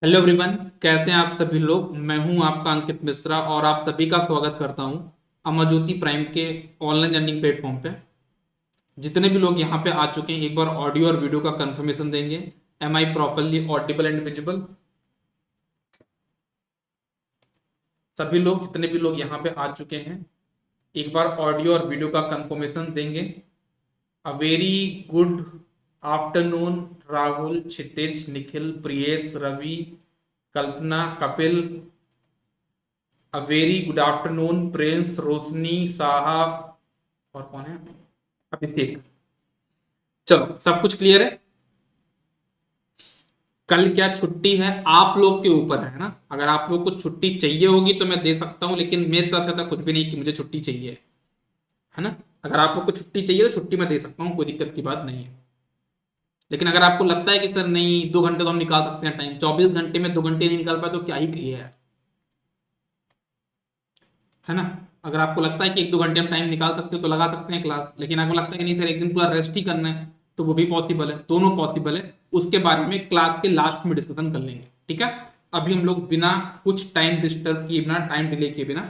Hello everyone. कैसे हैं आप सभी लोग। मैं हूं आपका अंकित मिश्रा और आप सभी का स्वागत करता हूं अमर ज्योति प्राइम के ऑनलाइन लर्निंग प्लेटफॉर्म पे। जितने भी लोग यहां पे आ चुके हैं एक बार ऑडियो और वीडियो का कंफर्मेशन देंगे। Am I properly audible and visible. सभी लोग जितने भी लोग यहां पे आ चुके हैं एक बार ऑडियो और वीडियो का कंफर्मेशन देंगे। A very good afternoon Rahul, Kshitij, Nikhil, Priyesh, Ravi, Kalpana, Kapil. A very good afternoon Prince, Roshni, साहब और कौन है, अभिषेक। चलो सब कुछ क्लियर है। कल क्या छुट्टी है आप लोग के ऊपर है ना। अगर आप लोग को छुट्टी चाहिए होगी तो मैं दे सकता हूं, लेकिन मेरी तरफ से ऐसा कुछ भी नहीं कि मुझे छुट्टी चाहिए है ना। अगर आप लोग को छुट्टी चाहिए तो छुट्टी मैं दे सकता हूँ, कोई दिक्कत की बात नहीं है। लेकिन अगर आपको लगता है कि सर नहीं 2 घंटे तो हम निकाल सकते हैं टाइम, 24 घंटे में 2 घंटे नहीं निकाल पाए तो क्या ही कहिए यार, है ना। अगर आपको लगता है कि 1-2 घंटे हम टाइम निकाल सकते हो तो लगा सकते हैं क्लास, लेकिन आपको लगता है कि नहीं सर एक दिन पूरा रेस्ट ही करना है तो वो भी पॉसिबल है, दोनों पॉसिबल है। उसके बारे में क्लास के लास्ट में डिस्कशन कर लेंगे, ठीक है। अभी हम लोग बिना कुछ टाइम डिस्टर्ब किए, बिना टाइम डिले किए, बिना,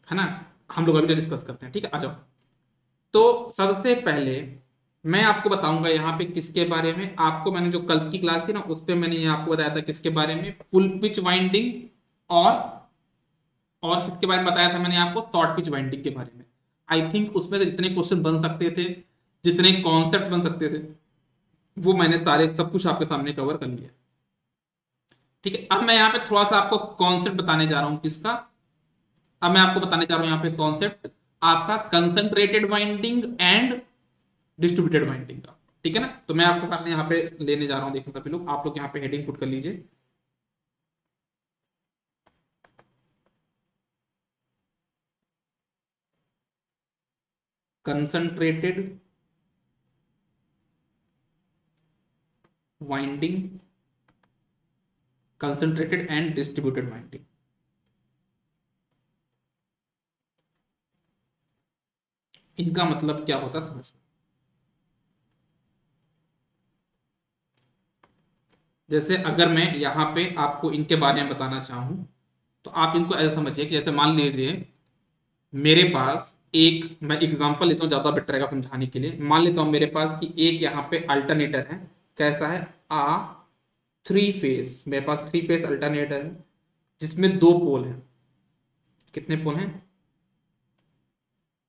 है ना, हम लोग अभी डिस्कस करते हैं, ठीक है। आ जाओ। तो सबसे पहले मैं आपको बताऊंगा यहाँ पे किसके बारे में। आपको मैंने जो कल की क्लास थी ना उस पर मैंने आपको बताया था किसके बारे में, फुल पिच वाइंडिंग। और और किसके बारे में बताया था मैंने आपको, शॉर्ट पिच बाइंडिंग के बारे में। आई थिंक उसमें से जितने क्वेश्चन बन सकते थे, जितने कॉन्सेप्ट बन सकते थे, वो मैंने सारे सब कुछ आपके सामने कवर कर लिया, ठीक है। अब मैं यहाँ पे थोड़ा सा आपको कॉन्सेप्ट बताने जा रहा हूँ किसका। अब मैं आपको बताने जा रहा हूँ यहाँ पे कॉन्सेप्ट आपका concentrated winding and distributed winding का, ठीक है ना। तो मैं आपको सामने यहाँ पे लेने जा रहा हूँ, देखो सभी लोग, आप लोग यहाँ पे हेडिंग पुट कर लीजिए। Concentrated winding, concentrated and distributed winding, इनका मतलब क्या होता है समझ। जैसे अगर मैं यहाँ पे आपको इनके बारे में बताना चाहूँ तो आप इनको ऐसा समझिए कि जैसे मान लीजिए मेरे पास एक, मैं एग्जांपल लेता हूँ ज़्यादा बेटर रहेगा समझाने के लिए। मान लेता हूँ मेरे पास कि एक यहाँ पे अल्टरनेटर है। कैसा है, आ थ्री फेस, मेरे पास थ्री फेस अल्टरनेटर है जिसमें दो पोल हैं। कितने पोल हैं,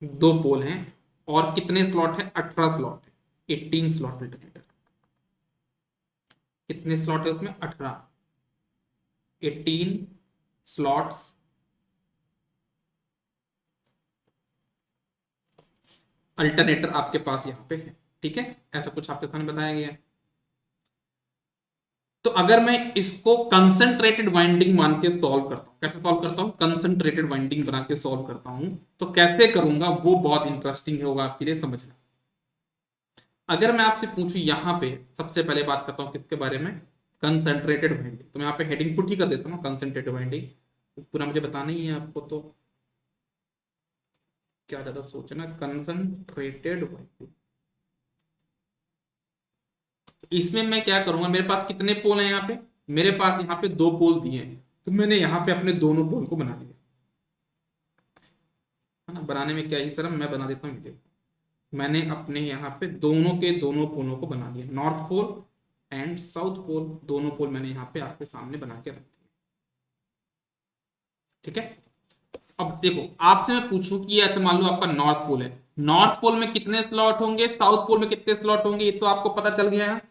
दो पोल हैं। और कितने स्लॉट है, 18 स्लॉट है, 18 स्लॉट अल्टरनेटर। कितने स्लॉट है उसमें, 18, 18 स्लॉट्स अल्टरनेटर आपके पास यहाँ पे है, ठीक है। ऐसा कुछ आपके सामने बताया गया है। तो अगर मैं इसको कंसंट्रेटेड वाइंडिंग मान के सॉल्व करता हूं, कैसे सॉल्व करता हूं, कंसंट्रेटेड वाइंडिंग बना के सॉल्व करता हूं, तो कैसे करूंगा वो बहुत इंटरेस्टिंग होगा आपके लिए समझना। अगर मैं आपसे पूछूं यहां पे, सबसे पहले बात करता हूं किसके बारे में, कंसंट्रेटेड वाइंडिंग। तो मैं यहाँ पे हेडिंग पुट ही कर देता हूँ कंसंट्रेटेड वाइंडिंग, पूरा मुझे बताना ही है आपको, तो क्या ज्यादा सोचना। कंसंट्रेटेड वाइंडिंग, इसमें मैं क्या करूंगा, मेरे पास कितने पोल हैं यहाँ पे, मेरे पास यहाँ पे दो पोल दिए हैं, तो मैंने यहाँ पे अपने दोनों पोल को बना लिया, है ना। बनाने में क्या ही शर्म, मैं बना देता हूँ, ये देखो मैंने अपने यहाँ पे दोनों के दोनों पोलों को बना लिया, north pole and south pole, दोनों पोल मैंने यहाँ पे आपके सामने बना के रख दिया, ठीक है। अब देखो आपसे मैं पूछूं कि ऐसे मान लो आपका नॉर्थ पोल है, नॉर्थ पोल में कितने स्लॉट होंगे, साउथ पोल में कितने स्लॉट होंगे, ये तो आपको पता चल गया है।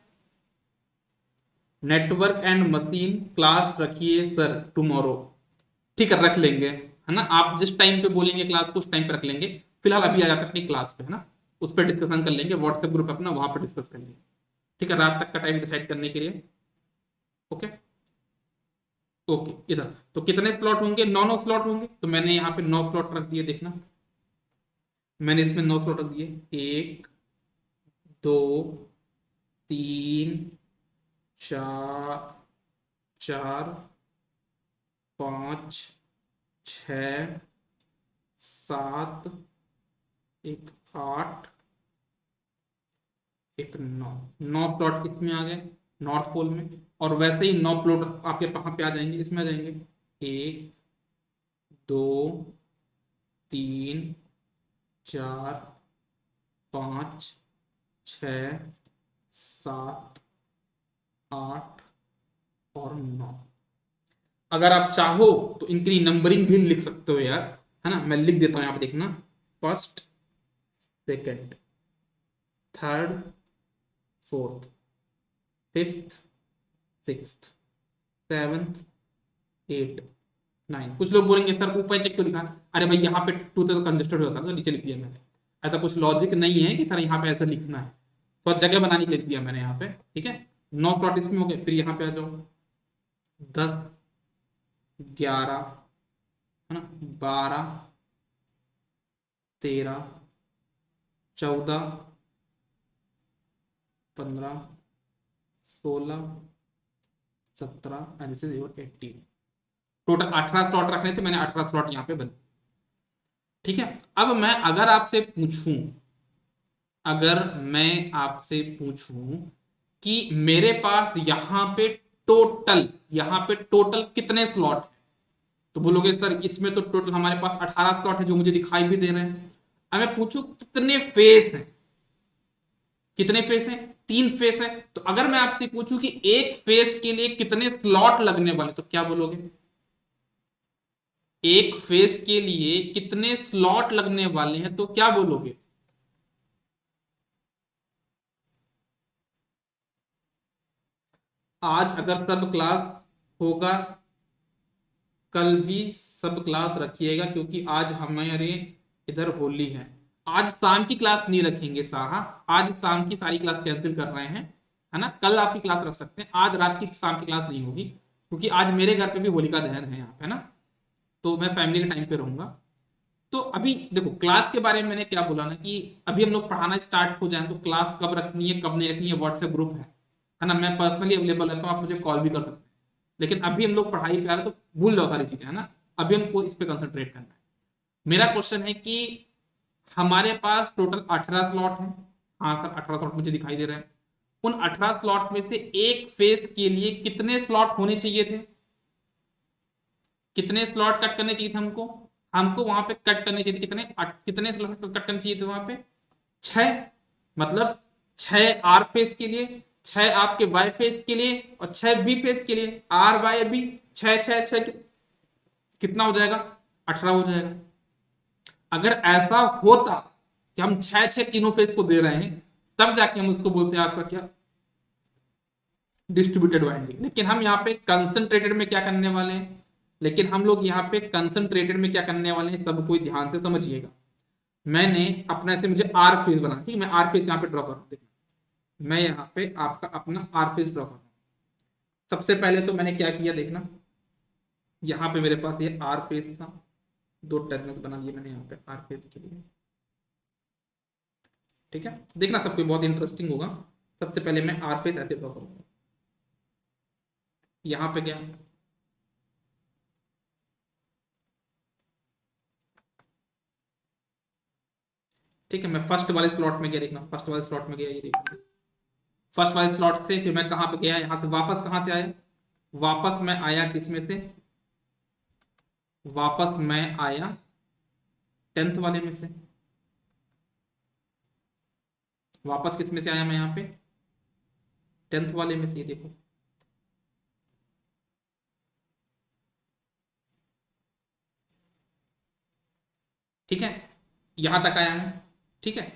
नेटवर्क एंड मशीन क्लास रखिए सर टुमारो, ठीक है रख लेंगे, है ना। आप जिस टाइम पे बोलेंगे क्लास को उस टाइम पे रख लेंगे। फिलहाल अभी आ जाते हैं अपनी क्लास पे, है ना। उस पर डिस्कशन कर लेंगे, व्हाट्सएप ग्रुप अपना वहां पर डिस्कस कर लेंगे, ठीक है, रात तक का टाइम डिसाइड करने के लिए। ओके, ओके इधर तो कितने स्लॉट होंगे, 9 स्लॉट होंगे, तो मैंने यहाँ पे 9 स्लॉट रख दिए, देखना मैंने इसमें 9 स्लॉट रख दिए, एक, दो, तीन, चार, चार, पाँच, छ, सात, एक, आठ, एक, नौ, 9 स्लॉट इसमें आ गए। नॉर्थ पोल में। और वैसे ही 9 प्लूटो आपके कहाँ पे आ जाएंगे, इसमें आ जाएंगे। 1 2 3 4 5 6 7 8 और 9। अगर आप चाहो तो इनकी नंबरिंग भी लिख सकते हो यार, है ना। मैं लिख देता हूं, यहाँ पे देखना। First, second, third, fourth, fifth, sixth, seventh, eight, nine. कुछ लोग बोलेंगे सर ऊपर चेक क्यों लिखा। अरे भाई यहाँ पे टू तो कंजस्टेड हो जाता है तो नीचे लिख दिया मैंने। ऐसा कुछ लॉजिक नहीं है कि सर यहाँ पे ऐसा लिखना है, तो जगह बनाने के लिए लिख दिया मैंने यहाँ पे। ठीक है, 9 स्लॉट इसमें हो गए। फिर यहाँ पे आ जाओ, 10 11, है ना, 12 13 14 15 16 17 and this is your 18। Total 18 slot रखने थे, मैंने 18 स्लॉट यहाँ पे बने। ठीक है, अब मैं अगर आपसे पूछूं, अगर मैं आपसे पूछूं कि मेरे पास यहाँ पे टोटल कितने स्लॉट है, तो बोलोगे सर इसमें तो टोटल हमारे पास 18 स्लॉट है जो मुझे दिखाई भी दे रहे हैं। अब मैं पूछूं कितने फेस हैं, कितने फेस हैं, 3 फेस है। तो अगर मैं आपसे पूछूं कि एक फेस के लिए कितने स्लॉट लगने वाले, तो क्या बोलोगे। एक फेस के लिए कितने स्लॉट लगने वाले हैं, तो क्या बोलोगे। आज अगर सब क्लास होगा, कल भी सब क्लास रखिएगा, क्योंकि आज हमारे इधर होली है। आज शाम की क्लास नहीं रखेंगे साहा, आज शाम की सारी क्लास कैंसिल कर रहे हैं, है ना। कल आपकी क्लास रख सकते हैं, आज रात की शाम की क्लास नहीं होगी, क्योंकि आज मेरे घर पे भी होलिका दहन है यहाँ पे, है ना। तो मैं फैमिली के टाइम पे रहूंगा। तो अभी देखो क्लास के बारे में मैंने क्या बोला ना, कि अभी हम लोग पढ़ाना स्टार्ट हो जाए तो क्लास कब रखनी है कब नहीं रखनी है, व्हाट्सएप ग्रुप है ना। मैं पर्सनली अवेलेबल रहता हूँ, आप मुझे कॉल भी कर सकते हैं। लेकिन अभी हम लोग पढ़ाई पे आ रहे हैं, तो भूल जाओ सारी चीजें, है ना। अभी हमको इस पे कंसंट्रेट करना है। मेरा क्वेश्चन है कि हमारे पास टोटल 18 स्लॉट है। हाँ सर 18 स्लॉट मुझे दिखाई दे रहे हैं। उन 18 स्लॉट में से एक फेस के लिए कितने स्लॉट होने चाहिए थे, कितने स्लॉट कट करने चाहिए थे हमको। हमको वहां पे कट करने चाहिए थे कितने, कितने स्लॉट कट करने चाहिए थे वहां पे, 6। मतलब 6 आर फेस के लिए, 6 आपके वाई फेस के लिए, और 6 बी फेस के लिए। आर वाई बी 6 6 6 कितना हो जाएगा, 18 हो जाएगा। अगर ऐसा होता कि हम 6 6 तीनों फेस को दे रहे हैं, तब जाके हम उसको बोलते हैं आपका क्या, डिस्ट्रीब्यूटेड वाइंडिंग। लेकिन हम यहाँ पे कंसंट्रेटेड में क्या करने वाले हैं, लेकिन हम लोग यहाँ पे कंसंट्रेटेड में क्या करने वाले हैं, सब कोई ध्यान से समझिएगा। मैंने अपना से मुझे आर फेज बना, ठीक है, मैं आर फेज यहाँ पे ड्रॉ कर रहा हूँ। मैं यहाँ पे आपका अपना आर फेज ड्रॉ कर रहा हूँ। सबसे पहले तो मैंने क्या किया देखना, यहाँ पे मेरे पास ये आर फेज था, 2 टर्मिनल्स बना दिए मैंने यहाँ पे आर फेज के लिए। ठीक है, देखना सबको बहुत इंटरेस्टिंग होगा। सबसे पहले मैं आर फेज ऐसे ड्रॉ करूंगा, यहाँ पे गया, ठीक है। मैं फर्स्ट वाले स्लॉट में गया, देखना फर्स्ट वाले स्लॉट में गया, ये देखो फर्स्ट वाले स्लॉट से फिर मैं कहां पे गया, यहां से वापस कहां से आया, वापस मैं आया किसमें से, वापस मैं आया 10th वाले में से। वापस किस में से आया मैं यहाँ पे, 10th वाले में से, ये देखो। ठीक है, यहां तक आया मैं। ठीक है,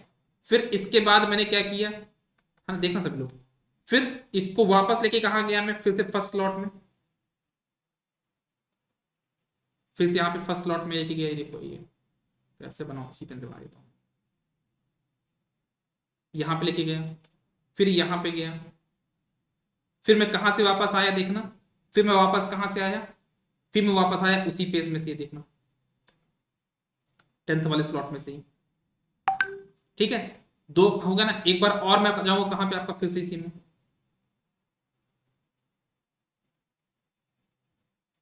फिर इसके बाद मैंने क्या किया, हाँ देखना सब लोग। फिर इसको वापस लेके कहा गया मैं, फिर से फर्स्ट स्लॉट में, फिर से यहाँ पे फर्स्ट स्लॉट में लेके गया, ये देखो। ये कैसे बनाओ, इसी पेन से बना देता हूँ। यहाँ पे लेके गया, फिर यहाँ पे गया, फिर मैं कहां से वापस आया देखना, फिर मैं वापस कहां से आया, फिर मैं वापस आया उसी फेज में से, ये देखना 10th वाले स्लॉट में से ही। ठीक है, 2 होगा ना। एक बार और मैं जाऊंगा कहां पे, आपका फिर से इसी में।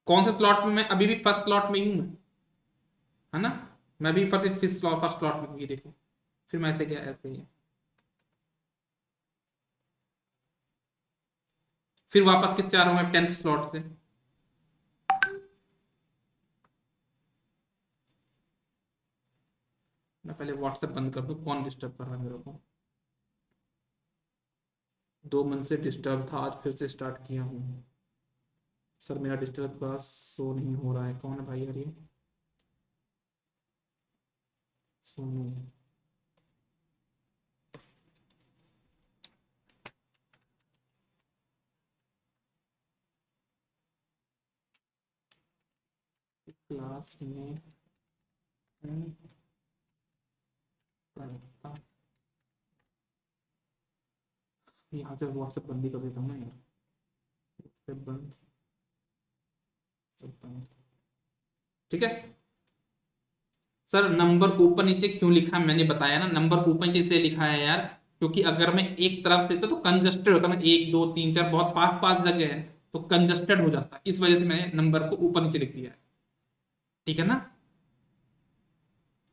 कौन से स्लॉट में, मैं अभी भी फर्स्ट स्लॉट में ही हूं मैं, है ना। मैं भी फर्स्ट स्लॉट में हूँ, ये देखो। फिर मैं ऐसे गया, ऐसे ही फिर वापस किससे आ रहा हूं मैं? 10th स्लॉट से। मैं पहले व्हाट्सएप बंद कर दूं, कौन डिस्टर्ब कर रहा है मेरे को? 2 मंथ से डिस्टर्ब था, आज फिर से स्टार्ट किया हूँ। सर मेरा डिस्टर्ब क्लास शो नहीं हो रहा है, कौन है भाई यार ये? सोनू। क्लास में हूँ, पढ़ता। यहाँ से व्हाट्सएप बंद ही कर देता हूँ ना यार। व्हाट्सएप बंद, सब बंद। ठीक है सर। नंबर ऊपर नीचे क्यों लिखा है मैंने बताया ना, नंबर ऊपर नीचे इसलिए लिखा है यार, क्योंकि अगर मैं एक तरफ से तो कंजस्टेड होता ना, 1 2 3 4 बहुत पास पास जगह है, तो कंजस्टेड हो जाता, इस वजह से मैंने नंबर को ऊपर नीचे लिख दिया है। ठीक है ना,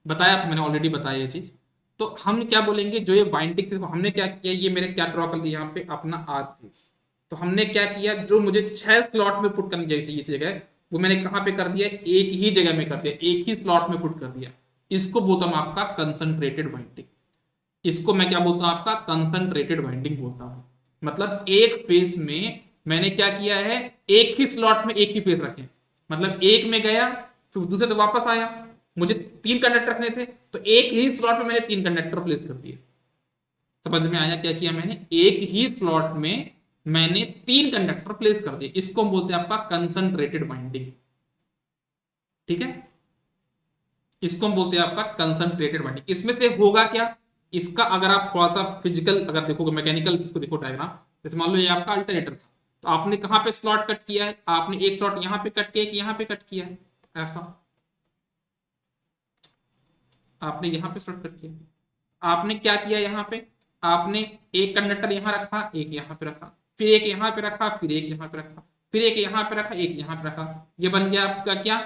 बताया था मैंने, ऑलरेडी बताया ये चीज। तो हम क्या बोलेंगे, जो ये बाइंडिंग थी, तो हमने क्या किया, ये मेरे क्या ड्रॉ कर दिया यहाँ पे अपना आर फेस। तो हमने क्या किया, जो मुझे 6 स्लॉट में पुट करनी चाहिए जगह, वो मैंने कहां पे कर दिया, एक ही जगह में कर दिया, एक ही स्लॉट में पुट कर दिया। इसको बोलता हूं आपका कंसंट्रेटेड बाइंडिंग। इसको मैं क्या बोलता हूं, आपका कंसंट्रेटेड बाइंडिंग बोलता हूं। मतलब एक फेस में मैंने क्या किया है, एक ही स्लॉट में एक ही फेस रखे। मतलब एक में गया, फिर दूसरे से वापस आया, मुझे 3 कंडक्टर रखने थे, तो एक ही स्लॉट में मैंने 3 कंडक्टर प्लेस कर दिए। समझ में आया क्या किया मैंने? एक ही स्लॉट में मैंने 3 कंडक्टर प्लेस कर दिए, इसको हम बोलते हैं आपका कंसंट्रेटेड बाइंडिंग। ठीक है, इसको हम बोलते हैं आपका कंसंट्रेटेड बाइंडिंग। इसमें से होगा क्या, इसका अगर आप थोड़ा सा फिजिकल अगर देखोगे, मैकेनिकल इसको देखो डायग्राम, जैसे मान लो ये आपका अल्टरनेटर था, तो आपने कहां पे स्लॉट कट किया है, आपने एक स्लॉट यहां पे कट किया, एक यहां पे कट किया है, ऐसा आपने यहां पे स्लॉट कट किया। आपने क्या किया यहाँ पे, आपने एक कंडक्टर यहां रखा, एक यहां पे रखा, फिर एक यहां पे रखा, फिर एक यहां पे रखा, फिर एक यहां पे रखा, एक यहां पे रखा। ये बन गया आपका क्या,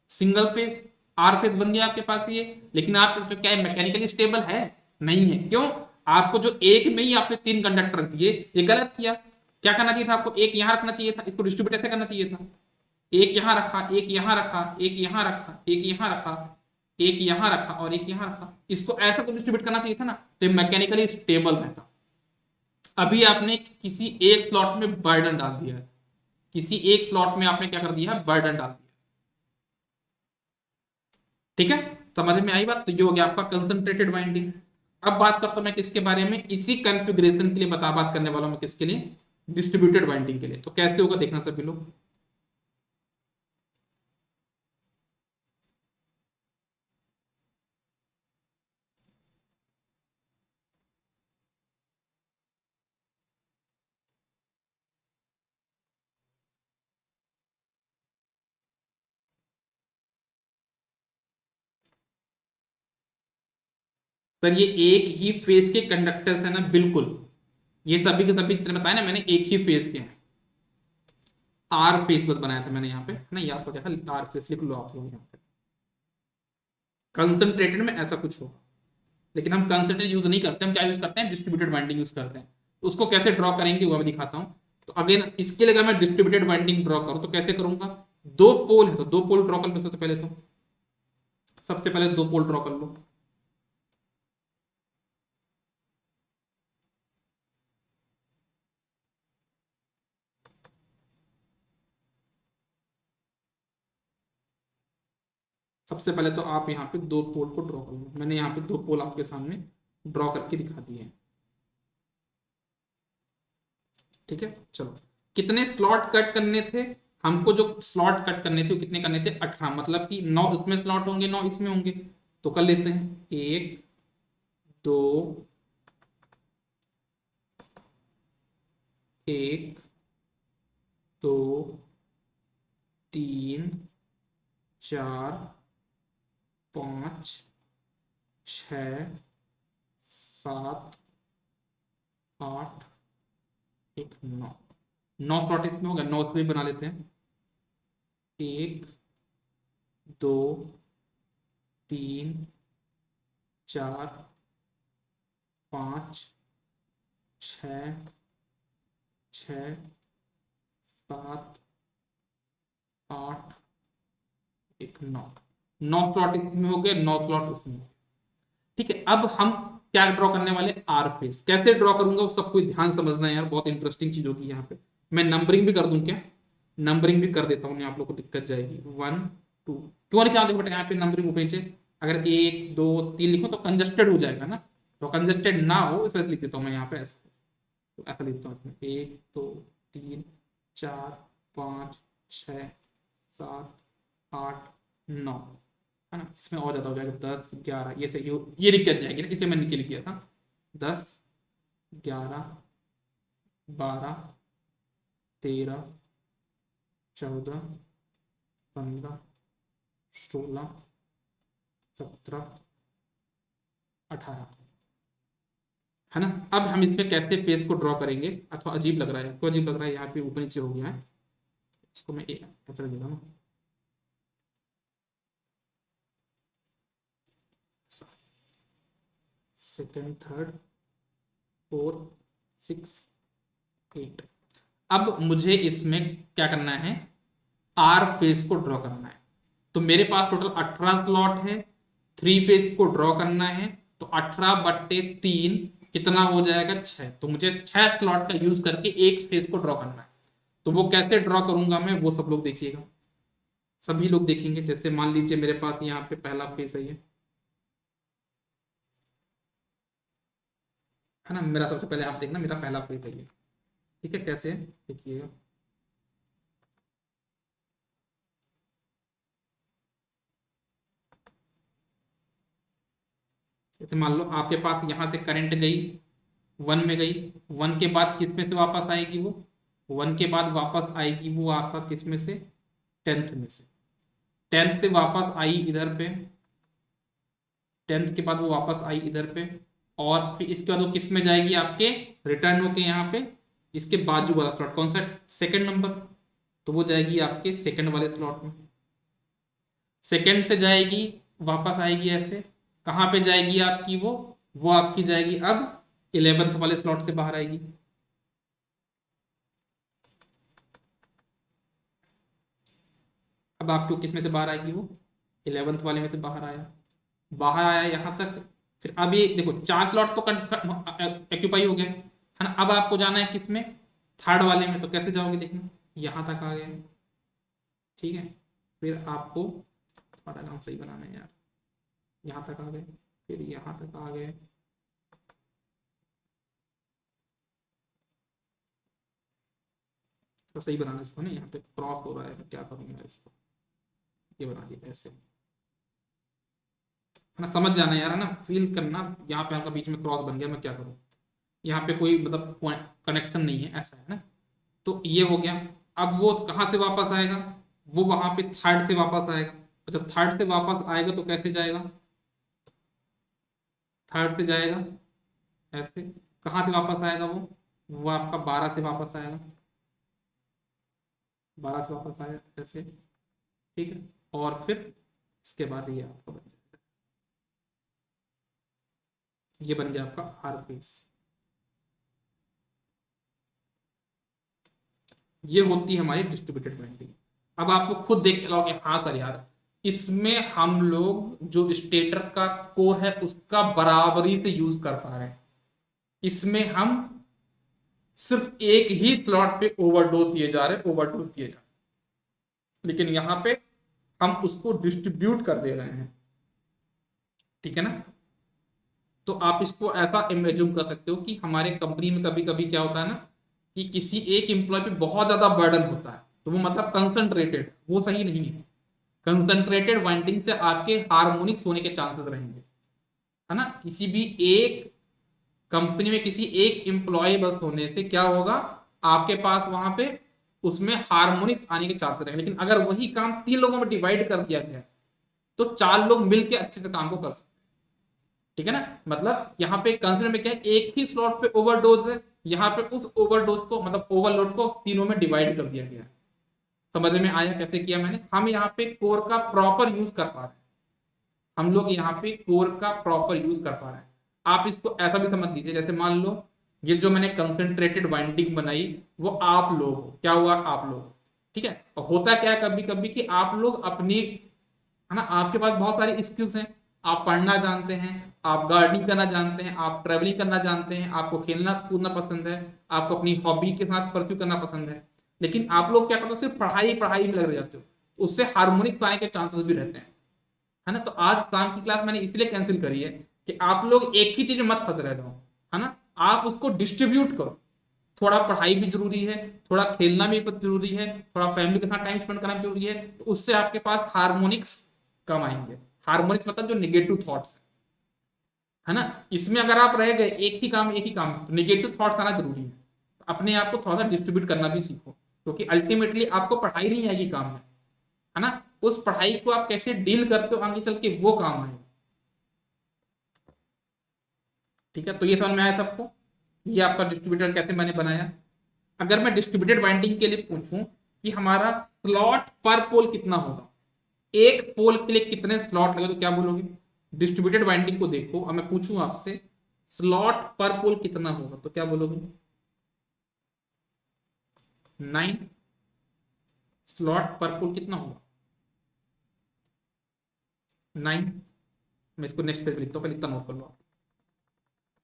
सिंगल फेज, आर फेज बन गया आपके पास ये। लेकिन आप जो क्या मैकेनिकली स्टेबल है, नहीं है। क्यों? आपको जो एक में ही आपने 3 कंडक्टर दिए, ये गलत किया। क्या करना चाहिए था आपको, एक यहां रखना चाहिए था, इसको डिस्ट्रीब्यूट ऐसे करना चाहिए था, एक यहां रखा, एक यहां रखा, एक यहां रखा, एक यहां रखा, एक यहां रखा और एक यहां रखा। इसको ऐसा कुछ डिस्ट्रीब्यूट करना चाहिए था ना, तो मैकेनिकली स्टेबल रहता। अभी आपने किसी एक स्लॉट में बर्डन डाल दिया है, किसी एक स्लॉट में आपने क्या कर दिया है, बर्डन डाल दिया। ठीक है, समझ में आई बात? तो ये हो गया आपका कंसंट्रेटेड बाइंडिंग। अब बात करता हूं मैं किसके बारे में, इसी कॉन्फ़िगरेशन के लिए बात करने वाला हूं, किसके लिए, डिस्ट्रीब्यूटेड बाइंडिंग के लिए। तो कैसे होगा देखना सभी लोग। सर ये एक ही फेस के कंडक्टर्स है ना, बिल्कुल। ये सभी के सभी जितने बताए ना मैंने, एक ही फेस के हैं। आर फेस बस बनाया था मैंने यहाँ पे, है ना, यहाँ पर क्या था, आर फेस लिख लो आप लोग यहाँ पे। कंसंट्रेटेड में ऐसा कुछ हो, लेकिन हम कंसंट्रेट यूज नहीं करते, हम क्या यूज करते हैं, डिस्ट्रीब्यूटेड बाइंडिंग यूज करते हैं। उसको कैसे ड्रॉ करेंगे वो मैं दिखाता हूँ। तो अगेन इसके लिए अगर मैं डिस्ट्रीब्यूटेड बाइंडिंग ड्रॉ करूँ तो कैसे करूंगा, 2 पोल है तो 2 पोल ड्रॉ कर लो सबसे पहले। तो सबसे पहले 2 पोल ड्रॉ कर लो। सबसे पहले तो आप यहाँ पे 2 पोल को ड्रॉ कर लो। मैंने यहाँ पे 2 पोल आपके सामने ड्रॉ करके दिखा दिए हैं। ठीक है, चलो। कितने स्लॉट कट करने थे हमको, जो स्लॉट कट करने थे वो कितने करने थे, 18। मतलब कि 9 इसमें स्लॉट होंगे, 9 इसमें होंगे। तो कर लेते हैं, 1 2, 1 2 3 4 5 6 7 8 1 9। 9 स्लॉट इसमें होगा, 9 इसमें बना लेते हैं। 1 2 3 4 5 6 6 7 8 1 9, 9 स्लॉट इसमें हो गए, 9 स्लॉट उसमें हो गए। ठीक है, अब हम क्या ड्रॉ करने वाले, आर फेस। कैसे ड्रॉ करूंगा वो सबको ध्यान समझना है यार, बहुत इंटरेस्टिंग चीज होगी यहाँ पे। मैं नंबरिंग भी कर दूं क्या, नंबरिंग भी कर देता हूँ, आप लोग को दिक्कत जाएगी। 1 2 क्यों लिखा, देखो बेटा यहाँ पे नंबरिंग ऊपर नीचे, अगर 1 2 3 लिखो तो कंजस्टेड हो जाएगा ना, तो कंजस्टेड ना हो इसलिए लिख देता हूँ मैं यहाँ पे ऐसा। तो ऐसा लिखता हूँ, 1 2 3 4 5 6 7 8 9, है ना। इसमें और ज्यादा हो जाएगा, 10 11, ये से ये दिक्कत जाएगी ना, इसलिए मैं नीचे लिख दिया था। 10 11 12 13 14 15 16 17 18, है ना। अब हम इसमें कैसे फेस को ड्रॉ करेंगे, अथवा अजीब लग रहा है, क्यों अजीब लग रहा है, यहाँ पे ऊपर नीचे हो गया है, इसको मैं ऐसा लिख देता हूँ, सेकंड थर्ड फोर्थ 6 8। अब मुझे इसमें क्या करना है, आर फेस को ड्रॉ करना है। तो मेरे पास टोटल 18 स्लॉट है, 3 फेस को ड्रॉ करना है, तो 18/3 कितना हो जाएगा, 6। तो मुझे 6 स्लॉट का यूज करके एक फेस को ड्रॉ करना है। तो वो कैसे ड्रॉ करूंगा मैं, वो सब लोग देखिएगा, सभी लोग देखेंगे। जैसे मान लीजिए मेरे पास यहाँ पे पहला फेस है ये, है ना, मेरा सबसे पहले आप देखना, मेरा पहला फेस है ये। ठीक है, कैसे देखिएगा, जैसे मान लो आपके पास यहां से करंट गई 1 में गई, 1 के बाद किस में से वापस आएगी वो, 1 के बाद वापस आएगी वो आपका किस में से, 10th में से। 10th से वापस आई इधर पे, 10th के बाद वो वापस आई इधर पे, और फिर इसके बाद वो किस में जाएगी आपके, रिटर्न होके यहाँ पे इसके बाजू वाला स्लॉट कौन सा, सेकंड नंबर, तो वो जाएगी आपके सेकंड वाले स्लॉट में। सेकंड से जाएगी, वापस आएगी ऐसे, कहां पे जाएगी आपकी वो आपकी जाएगी अब 11th वाले स्लॉट से बाहर आएगी। अब आपको किस में से बाहर आएगी वो, 11th वाले में से बाहर आया, बाहर आया यहां तक। फिर अब ये देखो 4 स्लॉट तो एक्यूपाई हो गए, है ना। अब आपको जाना है किस में, थर्ड वाले में। तो कैसे जाओगे देखना, यहां तक आ गए, ठीक है। फिर आपको थोड़ा काम सही बनाना है यार, यहां तक आ गए, फिर यहां तक आ गए, तो सही बनाना इसको ना, यहाँ पे क्रॉस हो रहा है, मैं क्या करूंगा इसको, ये बना दिया ऐसे, है ना। समझ जाना यार, है ना, फील करना, यहाँ पे आपका बीच में क्रॉस बन गया, मैं क्या करूँ, यहाँ पे कोई मतलब कनेक्शन नहीं है, ऐसा है ना। तो ये हो गया। अब वो कहाँ से वापस आएगा, वो वहां पे थर्ड से वापस आएगा। अच्छा, थर्ड से वापस आएगा तो कैसे जाएगा, थर्ड से जाएगा ऐसे, कहाँ से वापस आएगा वो आपका 12 से वापस आएगा, 12 से वापस आएगा ऐसे, ठीक है। और फिर इसके बाद ये आपका बन जाएगा, ये बन गया आपका आर फेस। ये होती है हमारी डिस्ट्रीब्यूटेड बाइंडिंग। अब आपको खुद देख के लगोगे, हाँ सर यार, इसमें हम लोग जो स्टेटर का कोर है उसका बराबरी से यूज कर पा रहे हैं। इसमें हम सिर्फ एक ही स्लॉट पे ओवरडोज दिए जा रहे हैं, ओवरडोज दिए जा रहे हैं, लेकिन यहां पे हम उसको डिस्ट्रीब्यूट कर दे रहे हैं, ठीक है ना। तो आप इसको ऐसा इमेजिन कर सकते हो कि हमारे कंपनी में कभी कभी क्या होता है ना, कि किसी एक एम्प्लॉय पे बहुत ज्यादा बर्डन होता है, तो वो मतलब कंसंट्रेटेड, वो सही नहीं है। कंसंट्रेटेड वाइंडिंग से आपके हार्मोनिक्स होने के चांसेस रहेंगे, है ना। किसी भी एक कंपनी में किसी एक एम्प्लॉय बस होने से क्या होगा, आपके पास वहां पे उसमें हार्मोनिक्स आने के चांसेस रहेंगे। लेकिन अगर वही काम 3 लोगों में डिवाइड कर दिया गया तो 4 लोग मिलकर अच्छे से काम को कर सकते हैं, ठीक है ना। मतलब यहाँ पे कंसिडर में क्या है, एक ही स्लॉट पे ओवरडोज है, यहाँ पे उस ओवरडोज को मतलब ओवरलोड को तीनों में डिवाइड कर दिया गया। समझ में आया कैसे किया मैंने, हम यहाँ पे कोर का प्रॉपर यूज कर पा रहे हैं, हम लोग यहाँ पे कोर का प्रॉपर यूज कर पा रहे हैं। आप इसको ऐसा भी समझ लीजिए, जैसे मान लो ये जो मैंने कंसंट्रेटेड वाइंडिंग बनाई वो आप लोग हो। क्या हुआ? आप लोग। ठीक है। और होता क्या है कभी कभी कि आप लोग अपनी, है ना, आपके पास बहुत सारी स्किल्स हैं, आप पढ़ना जानते हैं, आप गार्डनिंग करना जानते हैं, आप ट्रेवलिंग करना जानते हैं, आपको खेलना कूदना पसंद है, आपको अपनी हॉबी के साथ परस्यू करना पसंद है, लेकिन आप लोग क्या करते हो, सिर्फ पढ़ाई पढ़ाई में लग जाते हो, उससे हार्मोनिक्स आने के चांसेस भी रहते हैं, है ना। तो आज शाम की क्लास मैंने इसलिए कैंसिल करी है कि आप लोग एक ही चीज में मत फंस रह जाओ, है ना। आप उसको डिस्ट्रीब्यूट करो, थोड़ा पढ़ाई भी जरूरी है, थोड़ा खेलना भी जरूरी है, थोड़ा फैमिली के साथ टाइम स्पेंड करना भी जरूरी है, तो उससे आपके पास हार्मोनिक्स कम आएंगे। हार्मोनिक्स मतलब जो निगेटिव थॉट्स है ना, इसमें अगर आप रह गए एक ही काम निगेटिव थॉट्स आना जरूरी है। अपने आप को थोड़ा सा डिस्ट्रीब्यूट करना भी सीखो, क्योंकि अल्टीमेटली आपको पढ़ाई नहीं आएगी काम में, है ना। उस पढ़ाई को आप कैसे डील करते हो आगे चल के, वो काम आएगा। ठीक है, तो ये समझ में आया सबको? ये आपका डिस्ट्रीब्यूटर कैसे मैंने बनाया। अगर मैं डिस्ट्रीब्यूटेड बाइंडिंग के लिए पूछूं कि हमारा स्लॉट पर पोल कितना होगा, एक पोल के लिए कितने स्लॉट लगे, तो क्या बोलोगे? डिस्ट्रीब्यूटेड बाइंडिंग को देखो, अब मैं पूछूं आपसे स्लॉट पर पोल कितना होगा, तो क्या बोलोगे? 9 स्लॉट पर पोल कितना होगा? 9। मैं इसको नेक्स्ट पेज पे लिखता हूँ, पहले इतना नोट कर लो आप।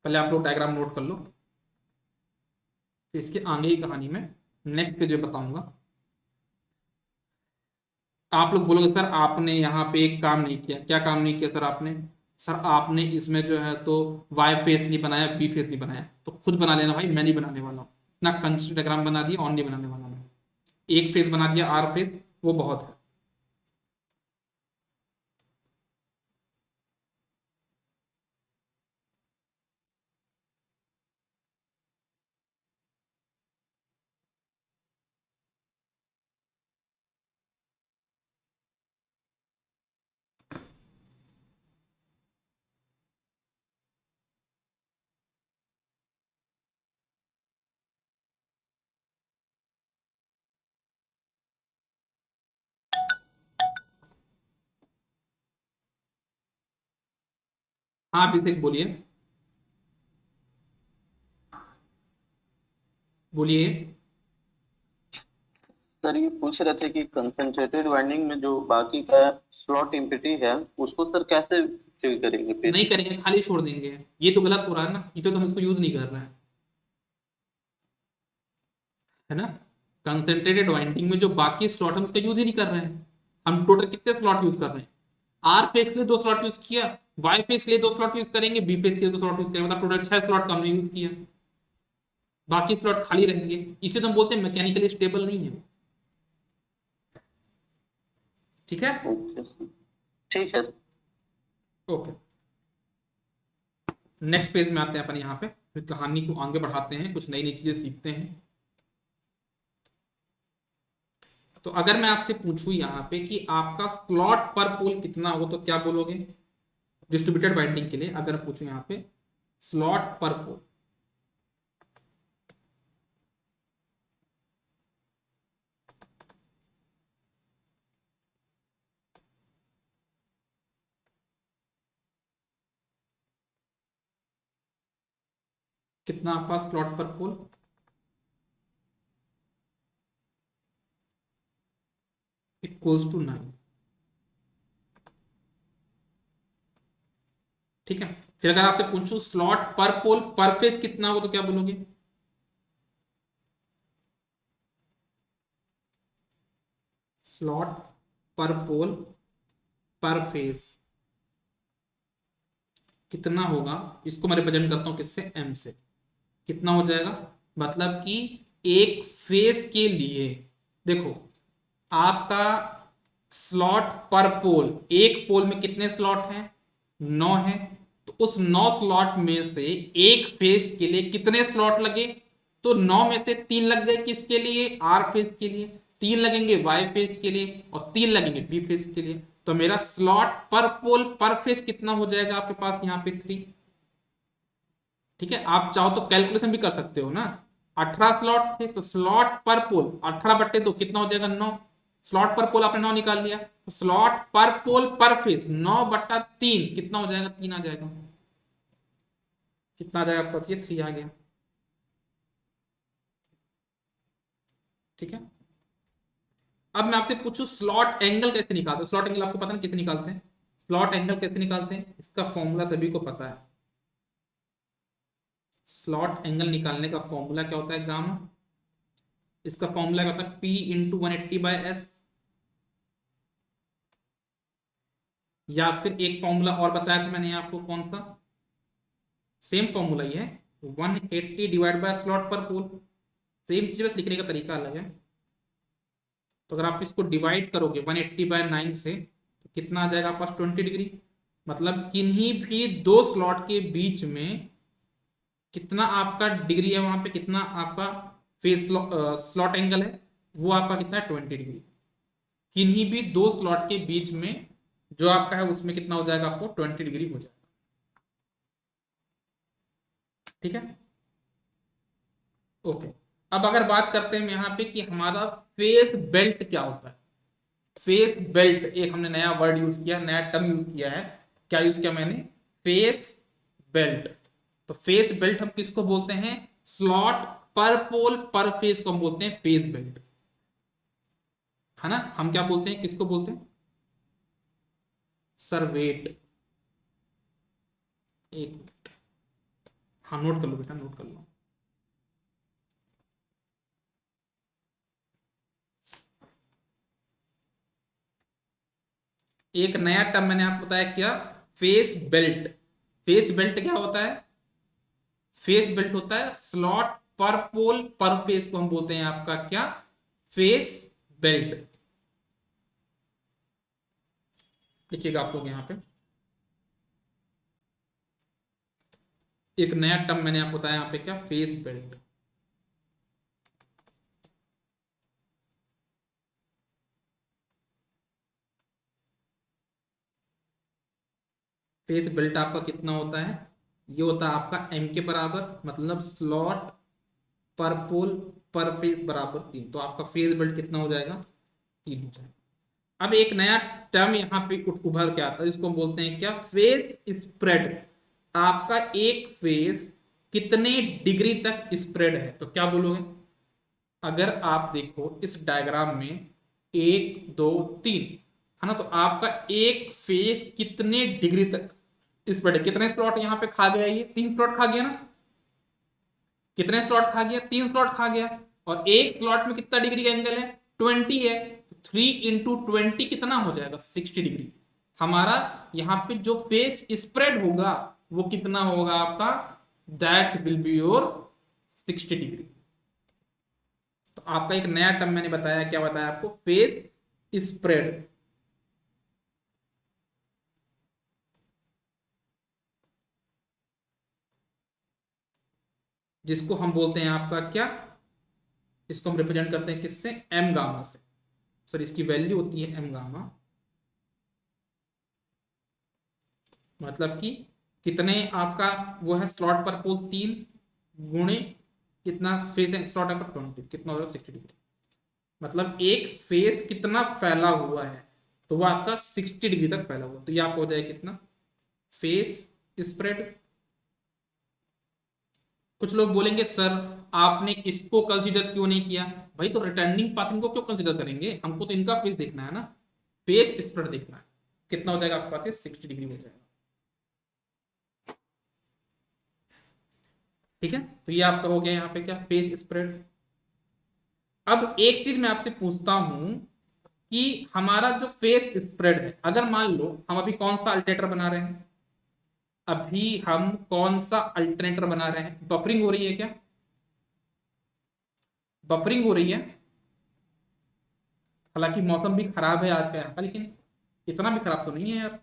पहले आप लोग डायग्राम नोट कर लो, इसके आगे की कहानी में नेक्स्ट पेज में बताऊंगा। आप लोग बोलोगे सर आपने यहाँ पे एक काम नहीं किया। क्या काम नहीं किया सर आपने? सर आपने इसमें जो है तो वाई फेस नहीं बनाया, बी फेस नहीं बनाया। तो खुद बना लेना भाई, मैं नहीं बनाने वाला हूँ। इतना कंस्ट्रक्ट डायग्राम बना दिया और नहीं बनाने वाला मैं। एक फेस बना दिया, आर फेस, वो बहुत है। हाँ अभिषेक बोलिए, बोलिए। सर ये पूछ रहे थे कि कंसंट्रेटेड वाइंडिंग में जो बाकी का स्लॉट इम्पिटी है उसको सर कैसे फिल करेंगे फिर। नहीं करेंगे, खाली छोड़ देंगे। ये तो गलत हो रहा है ना, इसे तो हम इसको यूज नहीं कर रहे हैं, है ना। कंसेंट्रेटेड वाइंडिंग में जो बाकी स्लॉट हम उसका यूज ही नहीं कर रहे हैं। हम टोटल कितने स्लॉट यूज कर रहे हैं? आर फेस के लिए 2 स्लॉट यूज किया, वाई फेस के लिए 2 स्लॉट यूज करेंगे, बी फेस के लिए 2 स्लॉट यूज करेंगे, मतलब टोटल 6 स्लॉट का हमने यूज किया। बाकी स्लॉट खाली रहेंगे। इसे तो हम बोलते हैं मैकेनिकली स्टेबल नहीं है। ठीक है। ओके सर, ठीक है सर। ओके, नेक्स्ट पेज में आते हैं अपन यहाँ पे, फिर कहानी को आगे बढ़ाते हैं, कुछ नई नई चीजें सीखते हैं। तो अगर मैं आपसे पूछूं यहाँ पे कि आपका स्लॉट पर पोल कितना हो, तो क्या बोलोगे? डिस्ट्रीब्यूटेड बाइंडिंग के लिए अगर पूछूं यहाँ पे स्लॉट पर पोल, कितना आपका स्लॉट पर पोल? Equals to 9। ठीक है। फिर अगर आपसे पूछूं स्लॉट पर पोल पर फेस कितना हो, तो क्या बोलोगे? स्लॉट पर पोल पर फेस कितना होगा, इसको मैं रिप्रेजेंट करता हूं किससे? एम से। कितना हो जाएगा? मतलब कि एक फेस के लिए, देखो, आपका स्लॉट पर पोल, एक पोल में कितने स्लॉट हैं? 9 है। तो उस 9 स्लॉट में से एक फेस के लिए कितने स्लॉट लगे? तो 9 में से 3 लग गए किसके लिए? आर फेस के लिए। 3 लगेंगे वाई फेस के लिए और 3 लगेंगे बी फेस के लिए। तो मेरा स्लॉट पर पोल पर फेस कितना हो जाएगा आपके पास यहाँ पे? 3। ठीक है, आप चाहो तो कैलकुलेशन भी कर सकते हो ना। 18 स्लॉट थे तो स्लॉट पर पोल 18/2 कितना हो जाएगा? 9। स्लॉट पर पोल आपने 9 निकाल लिया, तो स्लॉट पर पोल पर फेस 9/3 कितना हो जाएगा? 3 आ जाएगा। कितना आ जाएगा आपका? ये 3 आ गया। ठीक है। अब मैं आपसे पूछूं स्लॉट एंगल कैसे निकालते हैं। स्लॉट एंगल आपको पता है कैसे निकालते हैं। स्लॉट एंगल कैसे निकालते हैं, इसका फॉर्मूला सभी को पता है। स्लॉट एंगल निकालने का फॉर्मूला क्या होता है, गामा। इसका फॉर्मूला क्या होता है, P इंटू 180/S। या फिर एक फॉर्मूला और बताया था मैंने आपको, कौन सा, सेम फॉर्मूला ही है, 180 डिवाइड बाय स्लॉट पर पोल। सेम चीज, बस लिखने का तरीका अलग है। तो अगर आप इसको डिवाइड करोगे 180/9 से तो कितना आ जाएगा आपके पास, 20 डिग्री। मतलब किन्हीं भी दो स्लॉट के बीच में कितना आपका डिग्री है, वहां पे कितना आपका फेस स्लॉट एंगल है, वो आपका कितना है, 20 डिग्री। किन्हीं भी दो स्लॉट के बीच में जो आपका है उसमें कितना हो जाएगा, आपको 20 डिग्री हो जाएगा। ठीक है, ओके। अब अगर बात करते हैं यहाँ पे कि हमारा फेस बेल्ट क्या होता है। फेस बेल्ट एक हमने नया वर्ड यूज किया, नया टर्म यूज किया है। क्या यूज किया मैंने, फेस बेल्ट। तो फेस बेल्ट हम किसको बोलते हैं, स्लॉट पर पोल पर फेस को हम बोलते हैं फेस बेल्ट, है ना। हम क्या बोलते हैं, किसको बोलते हैं, सर्वेट। एक मिनट, हाँ नोट कर लो बेटा, नोट कर लो। एक नया टर्म मैंने आपको बताया, क्या, फेस बेल्ट। फेस बेल्ट क्या होता है, फेस बेल्ट होता है स्लॉट पर पोल पर फेस को हम बोलते हैं आपका क्या, फेस बेल्ट। लिखिएगा आप लोग यहां पे, एक नया टर्म मैंने आपको बताया यहां पे, क्या, फेस बेल्ट। फेस बेल्ट आपका कितना होता है, ये होता है आपका एम के बराबर, मतलब स्लॉट पर पोल पर फेस बराबर 3। तो आपका फेस बेल्ट कितना हो जाएगा, 3 हो जाएगा। अब एक नया टर्म यहाँ पे उभर के आता है, इसको हम बोलते हैं क्या, फेस स्प्रेड। आपका एक फेस कितने डिग्री तक स्प्रेड है, तो क्या बोलोगे। अगर आप देखो इस डायग्राम में 1 2 3, है ना, तो आपका एक फेस कितने डिग्री तक स्प्रेड है, कितने स्लॉट यहाँ पे खा गया, ये 3 स्लॉट खा गया ना। कितने स्लॉट खा गया, 3 स्लॉट खा गया। और एक स्लॉट में कितना डिग्री का एंगल है, 20 है। 3 × 20 कितना हो जाएगा, 60 डिग्री। हमारा यहाँ पे जो फेस स्प्रेड होगा वो कितना होगा आपका, that will be your 60 degree. तो आपका एक नया टर्म मैंने बताया, क्या बताया आपको, फेस स्प्रेड। जिसको हम बोलते हैं आपका क्या, इसको हम रिप्रेजेंट करते हैं किससे, एम गामा से। सर इसकी वैल्यू होती है एम गामा। मतलब कि कितने आपका वो है स्लॉट पर पोल 3 गुणे कितना फेस स्लॉट है पर 20, कितना होगा, 60 डिग्री। मतलब एक फेस कितना फैला हुआ है, तो वो आपका 60 डिग्री तक फैला हुआ, तो ये आपको हो जाएगा कितना, फेस स्प्रेड। कुछ लोग बोलेंगे सर आपने इसको कंसीडर क्यों नहीं किया। भाई तो रिटर्निंग पाथ इनको क्यों कंसीडर करेंगे, हमको तो इनका फेस देखना है ना, फेस स्प्रेड देखना है। कितना हो जाएगा आपके पास, 60 डिग्री हो जाएगा। ठीक है, तो ये आपका हो गया यहाँ पे क्या, फेस स्प्रेड। अब एक चीज मैं आपसे पूछता हूं कि हमारा जो फेस स्प्रेड है, अगर मान लो हम अभी कौन सा अल्टरनेटर बना रहे हैं, अभी हम कौन सा अल्टरनेटर बना रहे हैं, बफरिंग हो रही है क्या, बफरिंग हो रही है। हालांकि मौसम भी खराब है आज का यहाँ का, लेकिन इतना भी खराब तो नहीं है यार।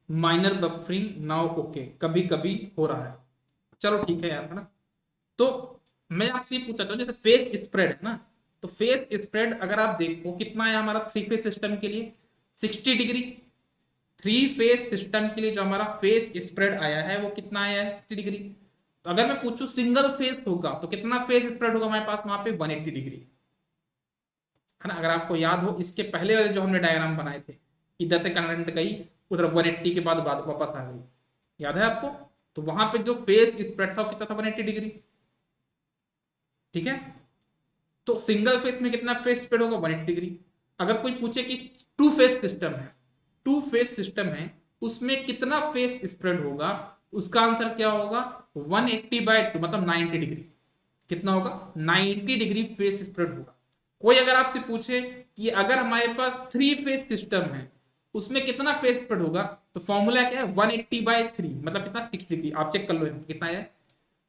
माइनर बफरिंग नाउ, ओके, कभी कभी हो रहा है। चलो ठीक है यार, है ना। तो मैं आपसे ये पूछना चाहूँ, जैसे फेस स्प्रेड है ना, तो फेस स्प्रेड अगर आप देखो कितना है हमारा 3 फेज सिस्टम के लिए, 60 डिग्री। थ्री फेज सिस्टम के लिए जो हमारा फेज स्प्रेड आया है वो कितना आया है, 60 डिग्री। तो अगर मैं पूछूं सिंगल फेज होगा तो कितना फेज स्प्रेड होगा हमारे पास वहां पे 180 डिग्री, है ना। अगर आपको याद हो इसके पहले वाले जो हमने डायग्राम बनाए थे, इधर से करंट गई, उधर 180 के बाद वापस आ गई, याद है आपको। तो वहां पे जो फेज स्प्रेड था वो कितना था, 180 डिग्री। ठीक है, तो सिंगल फेज में कितना फेज स्प्रेड होगा, 180 डिग्री। अगर कोई पूछे कि टू फेज सिस्टम है, टू फेज सिस्टम है उसमें कितना फेज स्प्रेड होगा, उसका आंसर क्या होगा, 180/2 मतलब 90 डिग्री। कितना होगा, 90 डिग्री फेज स्प्रेड होगा। कोई अगर आपसे पूछे कि अगर हमारे पास थ्री फेज सिस्टम है उसमें कितना फेज स्प्रेड होगा, तो फॉर्मूला क्या है, 180/3 मतलब कितना, 60 डिग्री। आप चेक कर लो कितना है,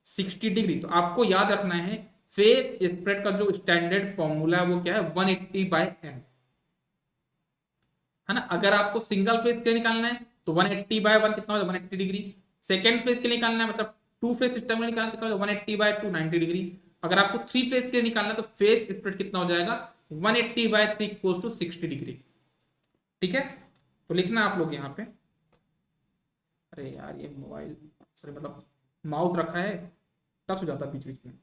60 डिग्री। तो आपको याद रखना है फेज स्प्रेड का जो स्टैंडर्ड फॉर्मूला है वो क्या है, 180/n, है ना। अगर आपको सिंगल फेज के लिए निकालना है तो 180/1 कितना होगा, 180 डिग्री। सेकेंड फेज के लिए निकालना है मतलब टू फेज सिस्टम में निकालना कितना होगा, 180/2 90 डिग्री। अगर आपको थ्री फेज के लिए निकालना है तो फेज स्प्रेड कितना हो जाएगा, 180/3 इक्वल्स टू 60 डिग्री। ठीक है, तो लिखना आप लोग यहाँ पे। अरे यार ये मोबाइल, सॉरी मतलब माउस रखा है, टच हो जाता है बीच बीच में।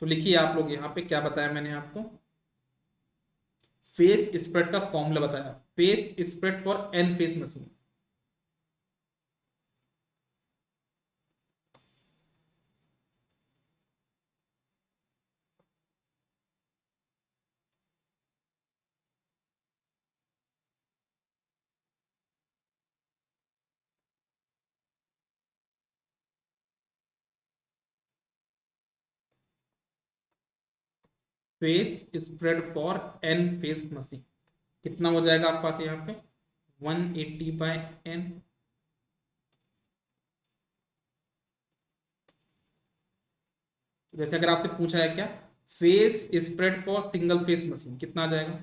तो लिखिए आप लोग यहाँ पे क्या बताया मैंने आपको, फेज स्प्रेड का फॉर्मूला बताया, phase spread for n phase machine. Phase spread for n phase machine कितना हो जाएगा आपके पास यहाँ पे, 180/n। जैसे अगर आपसे पूछा है क्या, phase spread for single phase machine कितना आ जाएगा,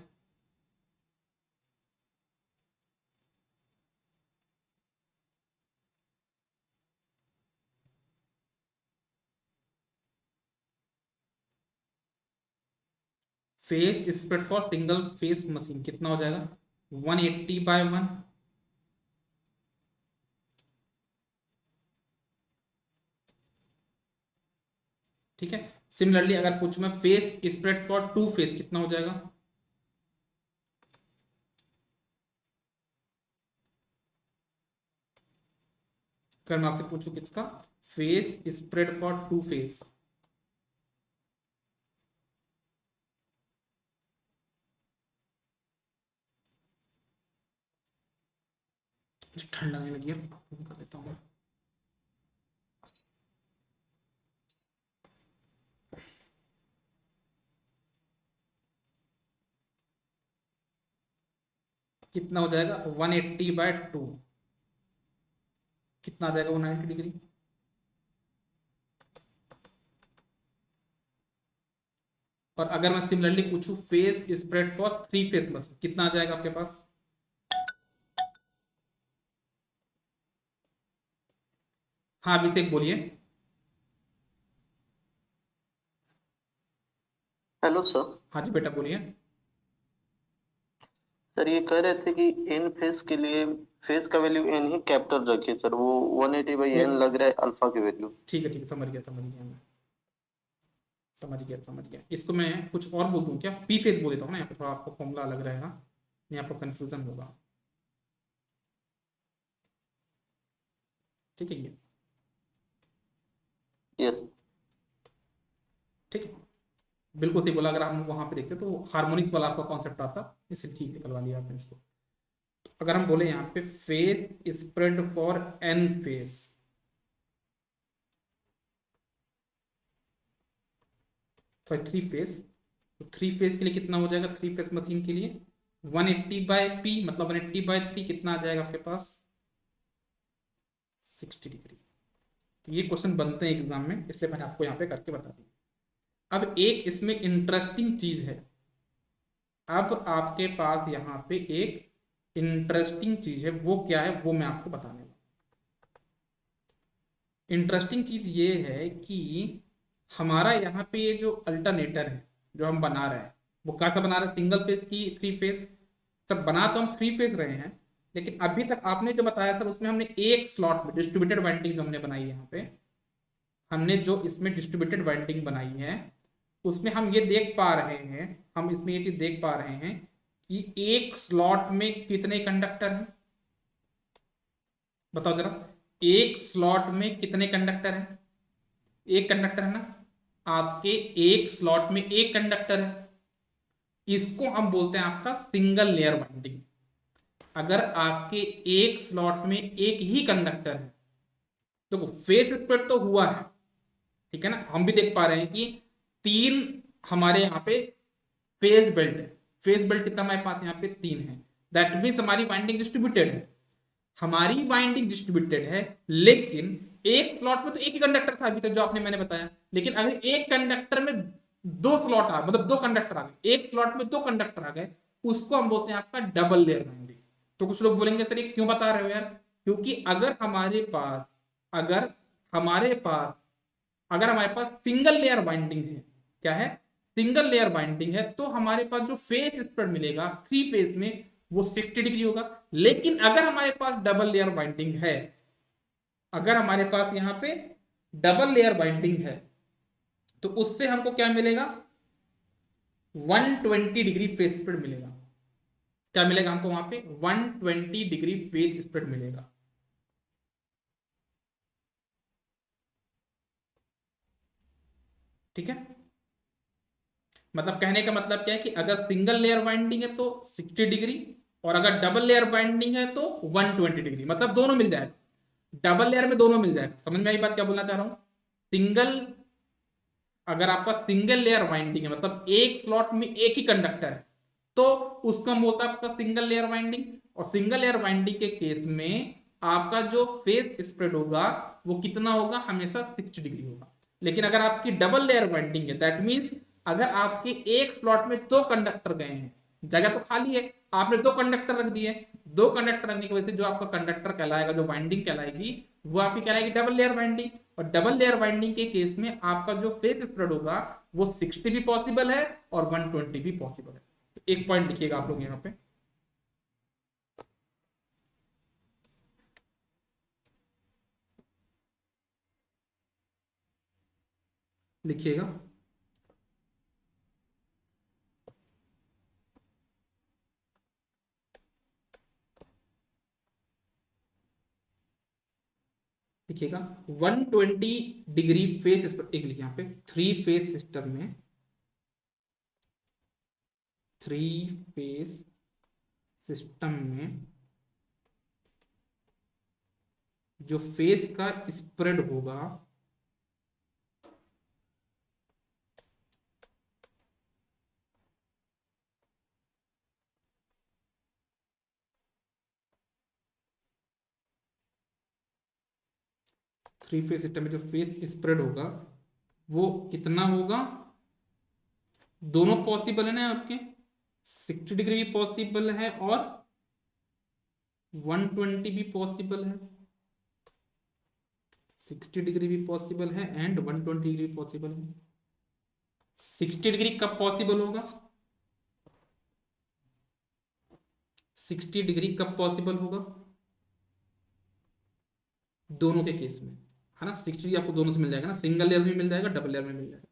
phase spread for single phase machine कितना हो जाएगा, 180/1। ठीक है, सिमिलरली अगर पूछूं मैं phase spread for two phase कितना हो जाएगा, अगर मैं आपसे पूछूं किसका, phase spread for two phase, ठंड लगने लगी है, कर देता हूँ। कितना हो जाएगा, 180/2 कितना आ जाएगा, वो 90 डिग्री। और अगर मैं सिमिलरली पूछूं phase spread for three phase machine कितना आ जाएगा आपके पास, हाँ अभिषेक बोलिए। Hello sir. हाँ जी बेटा बोलिए। सर ये कह रहे थे कि एन फेज के लिए फेज का वैल्यू एन ही कैपिटल रखिए सर, वो 180/n ओ लग रहा है अल्फा की वैल्यू। ठीक है, समझ गया मैं, समझ गया। इसको मैं कुछ और बोल दूं क्या, पी फेज बोल देता हूँ ना, यहाँ पे थोड़ा आपको फॉर्मूला अलग रहेगा, यहाँ पर कंफ्यूजन होगा। ठीक है, ये यस। ठीक है, बिल्कुल सही बोला। अगर हम वहां पे देखते तो हार्मोनिक्स वाला आपका कॉन्सेप्ट आता, इससे ठीक निकलवा लिया आपने इसको। अगर हम बोले यहाँ पे phase spread for n phase, sorry three phase, तो थ्री फेज के लिए कितना हो जाएगा, थ्री फेज मशीन के लिए 180/p मतलब 180/3 कितना आ जाएगा आपके पास, 60 डिग्री। तो ये क्वेश्चन बनते हैं एग्जाम में, इसलिए मैंने आपको यहाँ पे करके बता दिया। अब एक इसमें इंटरेस्टिंग चीज है, अब आपके पास यहाँ पे एक इंटरेस्टिंग चीज है, वो क्या है वो मैं आपको बताने वाला। इंटरेस्टिंग चीज ये है कि हमारा यहाँ पे ये जो अल्टरनेटर है जो हम बना रहे हैं, वो कैसा बना रहा है, सिंगल फेज की थ्री फेज। सर बना तो हम थ्री फेज रहे हैं, लेकिन अभी तक आपने जो बताया सर उसमें हमने एक स्लॉट में डिस्ट्रीब्यूटेड वाइंडिंग जो हमने बनाई है यहाँ पे, हमने जो इसमें डिस्ट्रीब्यूटेड वाइंडिंग बनाई है उसमें हम ये देख पा रहे हैं, हम इसमें ये चीज देख पा रहे हैं कि एक स्लॉट में कितने कंडक्टर हैं, बताओ जरा। एक स्लॉट में कितने कंडक्टर हैं? एक कंडक्टर है ना, आपके एक स्लॉट में एक कंडक्टर है, इसको हम बोलते हैं आपका सिंगल लेयर वाइंडिंग। अगर आपके एक स्लॉट में एक ही कंडक्टर है, तो फेस स्प्रेड तो हुआ है, ठीक है ना, हम भी देख पा रहे हैं कि तीन हमारे यहाँ पे फेज बेल्ट है। फेज बेल्ट कितना हमारे पास यहाँ पे तीन है, दैट मीन्स हमारी वाइंडिंग डिस्ट्रीब्यूटेड है। हमारी वाइंडिंग डिस्ट्रीब्यूटेड है, लेकिन एक स्लॉट में तो एक ही कंडक्टर था अभी तक जो आपने मैंने बताया, लेकिन अगर एक कंडक्टर में दो स्लॉट आ मतलब दो कंडक्टर आ गए, एक स्लॉट में दो कंडक्टर आ गए, उसको हम बोलते हैं आपका डबल लेयर वाइंडिंग। तो कुछ लोग बोलेंगे सर ये क्यों बता रहे हो यार, क्योंकि अगर हमारे पास अगर हमारे पास सिंगल लेयर बाइंडिंग है, क्या है, सिंगल लेयर बाइंडिंग है, तो हमारे पास जो फेस स्प्रेड मिलेगा थ्री फेज में वो 60 डिग्री होगा। लेकिन अगर हमारे पास डबल लेयर बाइंडिंग है, अगर हमारे पास यहां पे डबल लेयर बाइंडिंग है, तो उससे हमको क्या मिलेगा, 120 डिग्री फेस स्प्रेड मिलेगा। क्या मिलेगा हमको वहां पे, 120 डिग्री फेस स्प्रेड मिलेगा। ठीक है, मतलब कहने का मतलब क्या है कि अगर सिंगल लेयर बाइंडिंग है तो 60 डिग्री, और अगर डबल लेयर बाइंडिंग है तो 120 डिग्री, मतलब दोनों मिल जाएगा, डबल लेयर में दोनों मिल जाएगा। समझ में आई बात क्या बोलना चाह रहा हूं? सिंगल अगर आपका सिंगल लेयर बाइंडिंग है, मतलब एक स्लॉट में एक ही कंडक्टर है, तो उसको हम बोलते हैं आपका सिंगल लेयर बाइंडिंग। और सिंगल लेयर बाइंडिंग के केस में आपका जो फेस स्प्रेड होगा वो कितना होगा, हमेशा 60 डिग्री होगा। लेकिन अगर आपकी डबल लेयर बाइंडिंग है, दैट मीन्स अगर आपके एक स्लॉट में दो कंडक्टर गए हैं, जगह तो खाली है, आपने दो कंडक्टर रख दिए, दो कंडक्टर रखने की वजह से जो आपका कंडक्टर कहलाएगा, जो बाइंडिंग कहलाएगी, वो आपकी कहलाएगी डबल लेयर बाइंडिंग। और डबल लेयर बाइंडिंग के केस में आपका जो फेस स्प्रेड होगा वो 60 भी पॉसिबल है और 120 भी पॉसिबल है। तो एक पॉइंट लिखिएगा आप लोग यहाँ पे, लिखिएगा। लिखिएगा 120 डिग्री फेस स्प्रेड, एक लिखिए यहाँ पे, थ्री फेस सिस्टम में, थ्री फेस सिस्टम में जो फेस का स्प्रेड होगा थ्री फेज सिस्टम में जो फेस स्प्रेड होगा वो कितना होगा, दोनों पॉसिबल है ना आपके, 60 डिग्री भी पॉसिबल है और 120 भी पॉसिबल है, 60 डिग्री भी पॉसिबल है एंड 120 डिग्री पॉसिबल है। 60 डिग्री कब पॉसिबल होगा, 60 डिग्री कब पॉसिबल होगा, दोनों के केस में, है ना। 60 डिग्री आपको दोनों से मिल जाएगा ना, सिंगल लेयर में मिल जाएगा, डबल लेयर में मिल जाएगा।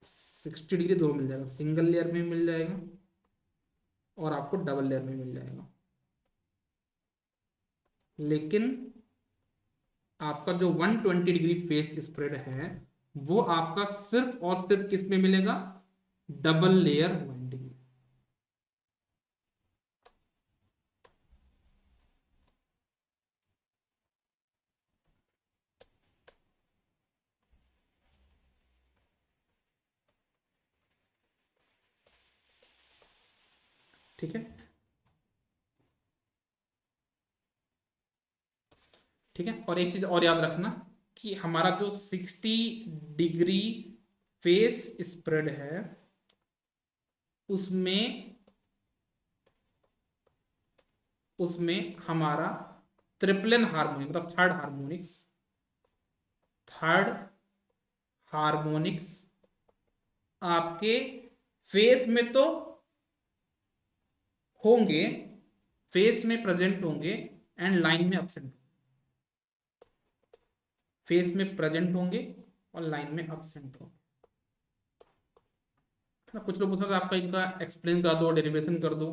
सिक्सटी डिग्री दोनों मिल जाएगा, सिंगल लेयर में मिल जाएगा और आपको डबल लेयर में मिल जाएगा। लेकिन आपका जो 120 डिग्री फेस स्प्रेड है वो आपका सिर्फ और सिर्फ किस में मिलेगा, डबल लेयर वाइंडिंग में। ठीक है, ठीक है। और एक चीज और याद रखना कि हमारा जो 60 डिग्री फेस स्प्रेड है उसमें उसमें हमारा ट्रिपलन हार्मोनिक मतलब थर्ड हार्मोनिक्स थर्ड हार्मोनिक्स आपके फेस में तो होंगे, फेस में प्रेजेंट होंगे एंड लाइन में एब्सेंट, फेस में प्रेजेंट होंगे और लाइन में एब्सेंट होंगे। कुछ लोग पूछते हैं आपका इनका एक्सप्लेन कर दो, डेरिवेशन कर दो,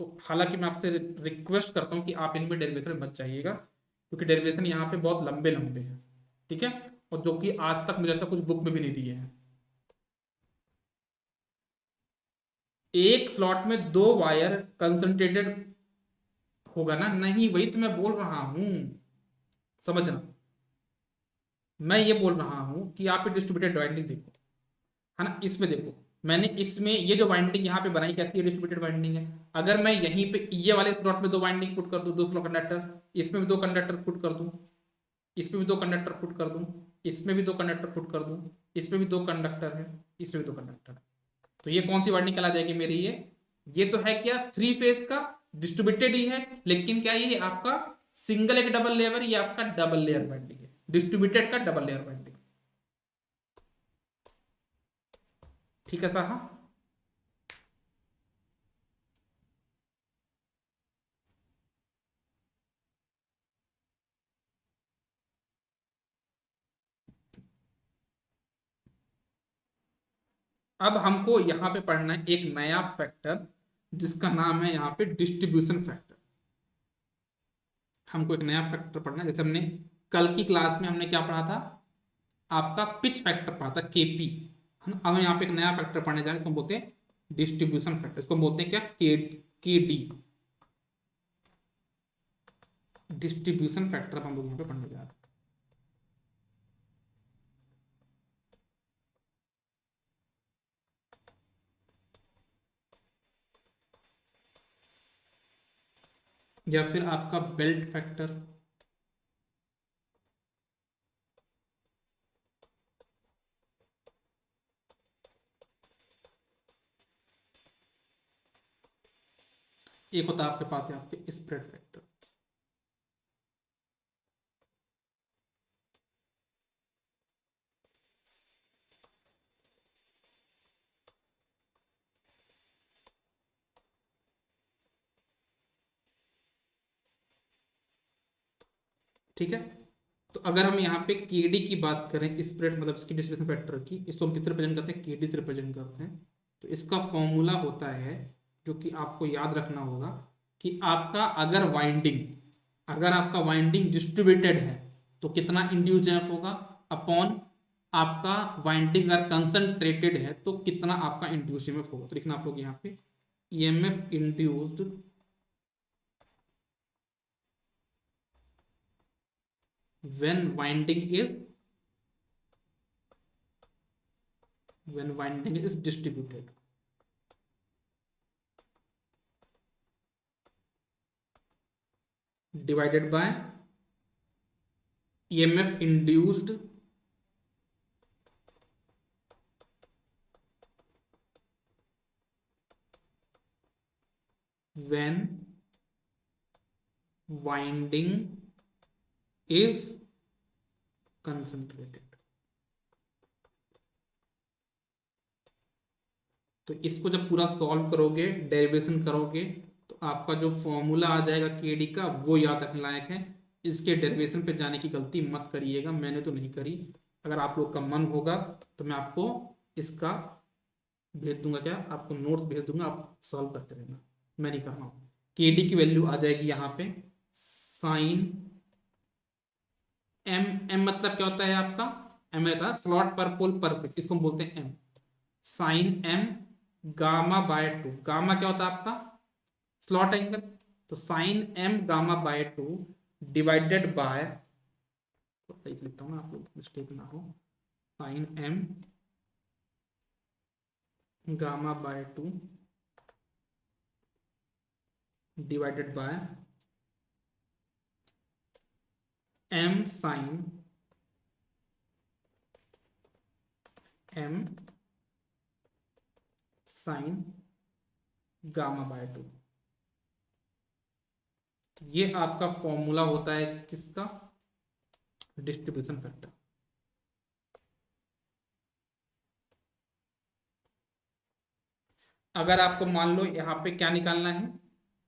तो हालांकि मैं आपसे रिक्वेस्ट करता हूं कि आप इनमें डेरिवेशन मत चाहिएगा, क्योंकि डेरिवेशन यहाँ पे बहुत लंबे लंबे हैं, ठीक है, और जो कि आज तक मुझे लगता है कुछ बुक में भी नहीं दिए हैं। एक स्लॉट में दो वायर कंसंट्रेटेड होगा ना, नहीं वही तो मैं बोल रहा हूं, समझना। मैं ये बोल रहा हूं कि आप डिस्ट्रीब्यूटेड वाइंडिंग देखो, है ना, इसमें देखो, मैंने इसमें ये जो वाइंडिंग यहाँ पे बनाई कैसी है, डिस्ट्रीब्यूटेड वाइंडिंग है। अगर मैं यहीं पे ये वाले स्लॉट में दो वाइंडिंग पुट कर दूं, दो स्लॉट कंडक्टर, इसमें भी दो कंडक्टर पुट कर दूं, इसमें भी दो कंडक्टर पुट कर दूं, इसमें भी दो कंडक्टर पुट कर दूं, इसमें भी दो कंडक्टर है, इसमें भी दो कंडक्टर है, तो ये कौन सी वाइंडिंग कहला जाएगी मेरी, ये तो है क्या, थ्री फेज का डिस्ट्रीब्यूटेड ही है, लेकिन क्या ये आपका सिंगल एक डबल लेयर, ये आपका डबल लेयर वाइंडिंग है, डिस्ट्रीब्यूटेड का डबल लेयर वाइंडिंग, ठीक है साहब। अब हमको यहां पे पढ़ना है एक नया फैक्टर, जिसका नाम है यहां पे डिस्ट्रीब्यूशन फैक्टर। हमको एक नया फैक्टर पढ़ना है, जैसे हमने कल की क्लास में हमने क्या पढ़ा था, आपका पिच फैक्टर पढ़ा था, केपी, है ना। अब हम यहाँ पे एक नया फैक्टर पढ़ने जा रहे हैं, इसको बोलते हैं डिस्ट्रीब्यूशन फैक्टर, इसको बोलते हैं क्या, के डी, डिस्ट्रीब्यूशन फैक्टर हम लोग यहाँ पे पढ़ने जा रहे हैं। या फिर आपका बेल्ट फैक्टर, एक होता है आपके पास यहाँ पे स्प्रेड फैक्टर। ठीक है, तो अगर हम यहाँ पे केडी की बात करें, स्प्रेड मतलब इसकी डिस्ट्रीब्यूशन फैक्टर की, इसको हम किससे रिप्रेजेंट करते हैं, केडी से रिप्रेजेंट करते हैं। तो इसका फॉर्मूला होता है, जो कि आपको याद रखना होगा, कि आपका अगर आपका वाइंडिंग डिस्ट्रीब्यूटेड है तो कितना इंड्यूस एफ होगा, अपॉन आपका वाइंडिंग अगर कंसंट्रेटेड है तो कितना आपका इंड्यूस ईएमएफ होगा। तो लिखना आप लोग यहाँ पे EMF induced when winding is distributed, divided by EMF induced when winding is concentrated। तो इसको जब पूरा सॉल्व करोगे, डेरिवेशन करोगे, तो आपका जो फॉर्मूला आ जाएगा केडी का, वो याद रखने लायक है। इसके डेरिवेशन पे जाने की गलती मत करिएगा, मैंने तो नहीं करी। अगर आप लोग का मन होगा तो मैं आपको इसका भेज दूंगा, क्या आपको नोट्स भेज दूंगा, आप सॉल्व करते रहना, मैं नहीं कर रहा हूँ। केडी की वैल्यू आ जाएगी यहाँ पे साइन एम, एम मतलब क्या होता है आपका, एम रहता है स्लॉट पर पोल पर फेज, इसको हम बोलते हैं m, sine m gamma by two, gamma क्या होता है आपका स्लॉट एंगल, तो sine m gamma by two divided by, तो सही से लिखता हूँ ना, आप लोग मिस्टेक ना हो, sine m gamma by two divided by m sine m sine gamma by two. ये आपका फॉर्मूला होता है किसका, डिस्ट्रीब्यूशन फैक्टर। अगर आपको मान लो यहाँ पे क्या निकालना है,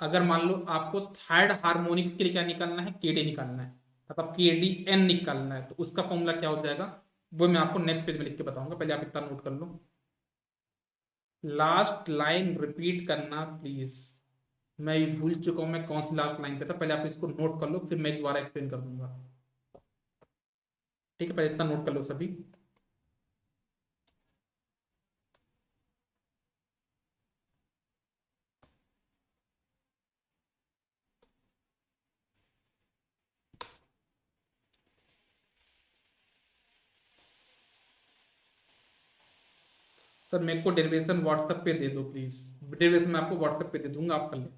अगर मान लो आपको थर्ड हार्मोनिक्स के लिए क्या निकालना है, के डी निकालना है, मतलब के डी एन निकालना है, तो उसका फॉर्मूला क्या हो जाएगा वो मैं आपको नेक्स्ट पेज में लिख के बताऊंगा, पहले आप इतना नोट कर लो। लास्ट लाइन रिपीट करना प्लीज, मैं ये भूल चुका हूं मैं कौन सी लास्ट लाइन पे था, पहले आप इसको नोट कर लो फिर मैं दोबारा एक्सप्लेन कर दूंगा। ठीक है, पहले इतना नोट कर लो सभी। सर मेरे को डेरिवेशन व्हाट्सएप पे दे दो प्लीज, डेरिवेशन मैं आपको व्हाट्सएप पे दे दूंगा, आप कर ले।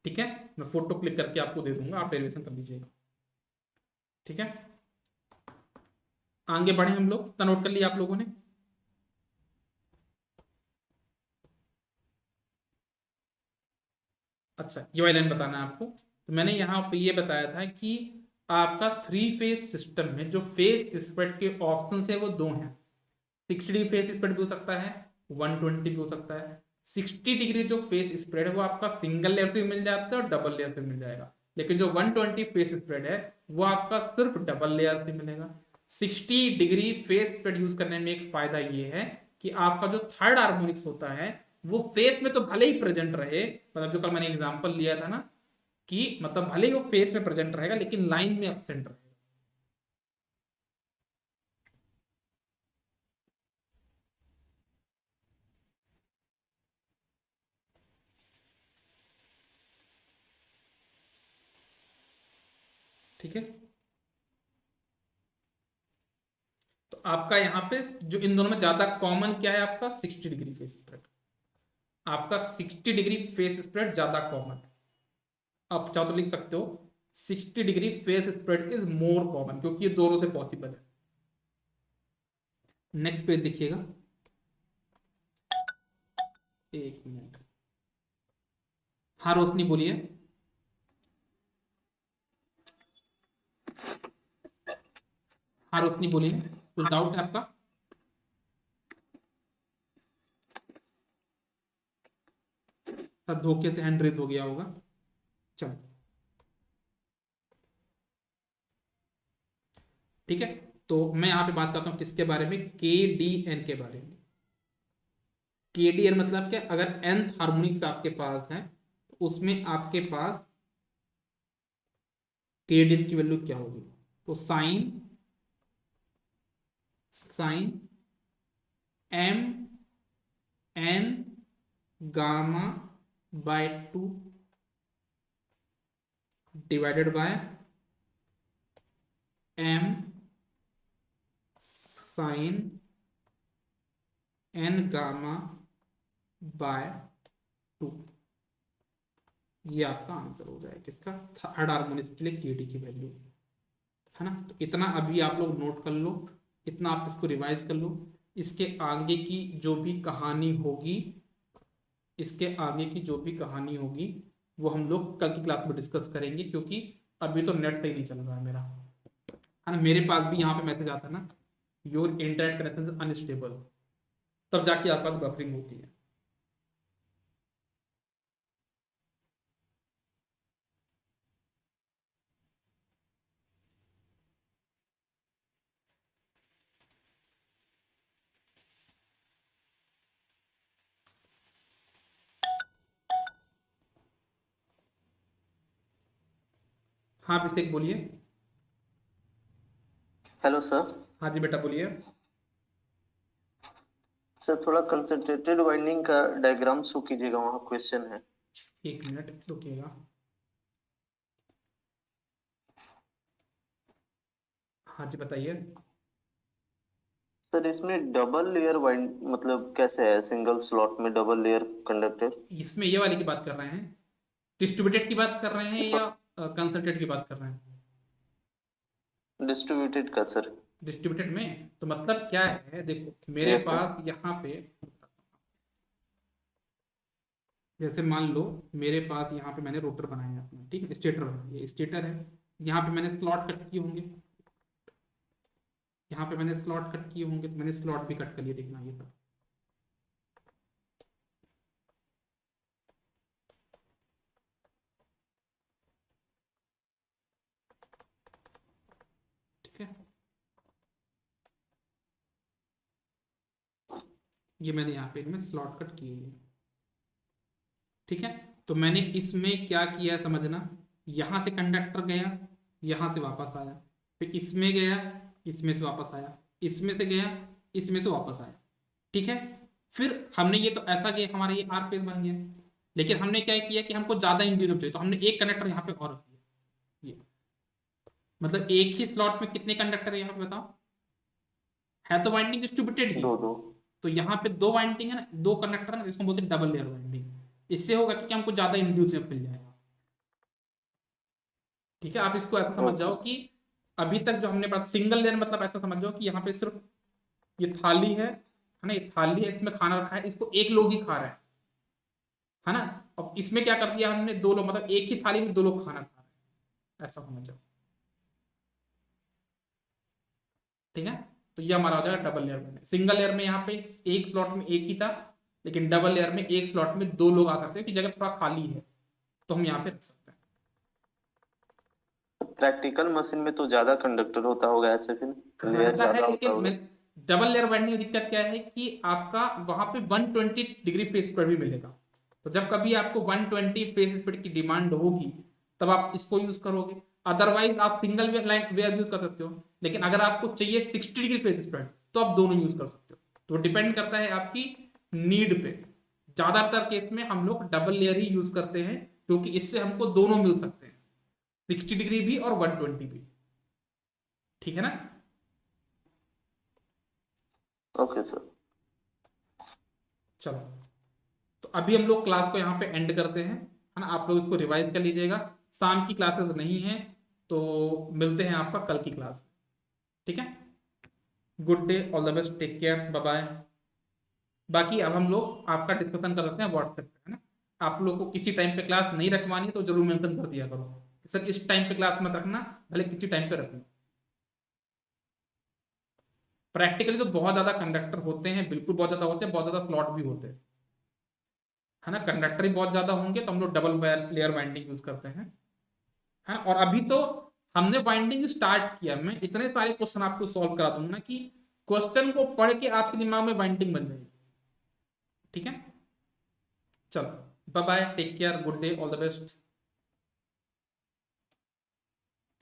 ठीक है, मैं फोटो क्लिक करके आपको दे दूंगा, आप डेरिवेशन कर लीजिएगा। ठीक है, आगे बढ़े हम लोग, इतना नोट कर लिया आप लोगों ने। अच्छा ये वाली लाइन बताना है आपको, तो मैंने यहाँ पे ये बताया था कि आपका थ्री फेज सिस्टम में जो फेज स्प्रेड के ऑप्शन है वो दो हैं। 60 फेज स्प्रेड भी हो सकता है, 120 भी हो सकता है। 60 डिग्री जो फेज स्प्रेड है वो आपका सिंगल लेयर से मिल जाता है और डबल लेयर से मिल जाएगा, लेकिन जो 120 फेज स्प्रेड है वो आपका सिर्फ डबल लेयर से मिलेगा। 60 डिग्री फेज स्प्रेड यूज करने में एक फायदा ये है कि आपका जो थर्ड हार्मोनिक्स होता है वो फेस में तो भले ही प्रेजेंट रहे, मतलब जो कल मैंने एग्जांपल लिया था ना कि मतलब भले ही वो फेस में प्रेजेंट रहेगा लेकिन लाइन में एब्सेंट रहेगा। ठीक है, तो आपका यहाँ पे जो इन दोनों में ज्यादा कॉमन क्या है, आपका 60 डिग्री फेस स्प्रेड, आपका 60 डिग्री फेस स्प्रेड ज्यादा कॉमन है। आप चाहो तो लिख सकते हो 60 degree face spread is more common, क्योंकि ये दोनों से पॉसिबल है। नेक्स्ट पेज लिखिएगा, एक मिनट। हाँ रोशनी बोलिए। हाँ रोशनी बोलिए, कुछ डाउट है आपका? सर धोखे से हैंड रेज हो गया होगा, चलो ठीक है। तो मैं यहाँ पे बात करता हूँ किसके बारे में, के डी एन के बारे में। के डी एन मतलब क्या, अगर nth हार्मोनिक्स आपके पास है तो उसमें आपके पास के डी एन की वैल्यू क्या होगी, तो sine sine m n gamma by 2 divided by m sine n gamma by 2, ये आपका आंसर हो जाएगा किसका, थर्ड हार्मोनिक्स के लिए के डी की वैल्यू, है ना। तो इतना अभी आप लोग नोट कर लो, इतना आप इसको रिवाइज कर लो। इसके आगे की जो भी कहानी होगी, इसके आगे की जो भी कहानी होगी वो हम लोग कल की क्लास में डिस्कस करेंगे, क्योंकि अभी तो नेट सही नहीं चल रहा है मेरा, है ना। मेरे पास भी यहाँ पे मैसेज आता है ना, योर इंटरनेट कनेक्शन अनस्टेबल, तब जाके आपके पास बफरिंग होती है। हाँ अभिषेक बोलिए। Hello sir. हाँ जी बेटा बोलिए। सर थोड़ा कंसंट्रेटेड वाइंडिंग का डायग्राम शो कीजिएगा, वहाँ क्वेश्चन है। एक मिनट रुकिएगा। हाँ जी बताइए। सर इसमें डबल लेयर वाइंड मतलब कैसे है, सिंगल स्लॉट में डबल लेयर कंडक्टर? इसमें ये वाली की बात कर रहे हैं, डिस्ट्रीब्यूटेड की बात कर रहे हैं या कंसंट्रेट की बात कर रहे हैं? डिस्ट्रीब्यूटेड का सर। डिस्ट्रीब्यूटेड में तो मतलब क्या है, देखो मेरे यस सर। पास यहाँ पे, जैसे मान लो मेरे पास यहाँ पे मैंने रोटर बनाया है अपना, ठीक है, स्टेटर है, ये स्टेटर है। यहाँ पे मैंने स्लॉट कट किए होंगे, यहाँ पे मैंने स्लॉट कट किए होंगे, तो मैंने स्लॉट भी कट कर लिए, देखना ये सब। ये मैंने यहाँ पे इनमें स्लॉट कट किए हुए हैं, ठीक है। तो मैंने इसमें क्या किया है समझना, यहां से कंडक्टर गया, यहां से वापस आया, फिर इसमें गया, इसमें से वापस आया, इसमें से गया, इसमें से वापस आया, ठीक है। फिर हमने ये तो ऐसा किया, हमारा ये आर फेज बन गया, लेकिन हमने क्या किया कि हमको ज्यादा इंड्यूसर चाहिए, तो हमने एक कंडक्टर यहाँ पे और रख दिया। ये मतलब एक ही स्लॉट में कितने कंडक्टर है यहाँ पे बताओ, है तो वाइंडिंग डिस्ट्रीब्यूटेड ही, दो दो। तो यहाँ पे दो वाइंडिंग है ना, दो कंडक्टर है ना, इसको बोलते हैं डबल लेयर वाइंडिंग। इससे होगा कि हमको ज्यादा इंड्यूसर मिल जाएगा, ठीक है। आप इसको ऐसा समझ ओके। जाओ कि अभी तक जो हमने पढ़ा सिंगल लेयर, मतलब ऐसा समझ जाओ कि यहाँ पे सिर्फ ये थाली है ना, ये थाली है, इसमें खाना रखा है, इसको एक लोग ही खा रहे हैं, है ना। अब इसमें क्या कर दिया हमने, दो लोग, मतलब एक ही थाली में दो लोग खाना खा रहे हैं, ऐसा समझ जाओ, ठीक है। तो ये हमारा हो जाएगा डबल लेयर में। सिंगल लेयर में यहाँ पे एक स्लॉट में एक ही था, लेकिन डबल लेयर में एक स्लॉट में दो लोग आ सकते हैं कि जगह थोड़ा खाली है, तो हम यहाँ पे रख सकते हैं। प्रैक्टिकल मशीन में तो ज्यादा कंडक्टर होता होगा ऐसे, फिर लेयर रहता है, ज्यादा होता लेकिन होगा। डबल लेयर बाइंडिंग में दिक्कत क्या है कि आपका वहां पे 120 डिग्री फेस स्प्रेड भी मिलेगा, तो जब कभी आपको 120 फेस स्प्रेड की डिमांड होगी तब आप इसको यूज करोगे, अदरवाइज आप सिंगल वेयर यूज कर सकते हो, लेकिन अगर आपको चाहिए 60 डिग्री फेस स्प्रेड तो आप दोनों यूज कर सकते हो, तो डिपेंड करता है आपकी नीड पे। ज्यादातर केस में हम लोग डबल लेयर ही यूज करते हैं, क्योंकि इससे हमको दोनों मिल सकते हैं, 60 डिग्री भी और 120 भी, ठीक है ना। Okay sir. चलो, तो अभी हम लोग क्लास को यहाँ पे एंड करते हैं, है ना। आप लोग इसको रिवाइज कर लीजिएगा, शाम की क्लासेस नहीं है, तो मिलते हैं आपका कल की क्लास में, ठीक है। Good day, all the best, take care, bye bye. बाकी अब हम लोग आपका डिस्कशन कर सकते हैं व्हाट्सएप पे, है ना। आप लोग को किसी टाइम पे क्लास नहीं रखवानी तो जरूर मेंशन कर दिया करो, सर इस टाइम पे क्लास मत रखना, भले किसी टाइम पे रखना। प्रैक्टिकली तो बहुत ज्यादा कंडक्टर होते हैं, बिल्कुल बहुत ज्यादा होते हैं, बहुत ज्यादा स्लॉट भी होते हैं, है ना। कंडक्टर ही बहुत ज्यादा होंगे तो हम लोग डबल लेयर बाइंडिंग यूज करते हैं, है। और अभी तो हमने बाइंडिंग स्टार्ट किया, मैं इतने सारे क्वेश्चन आपको सॉल्व करा दूंगा ना कि क्वेश्चन को पढ़ के आपके दिमाग में बाइंडिंग बन जाएगी, ठीक है। चलो, bye bye, take care, good day, all the best.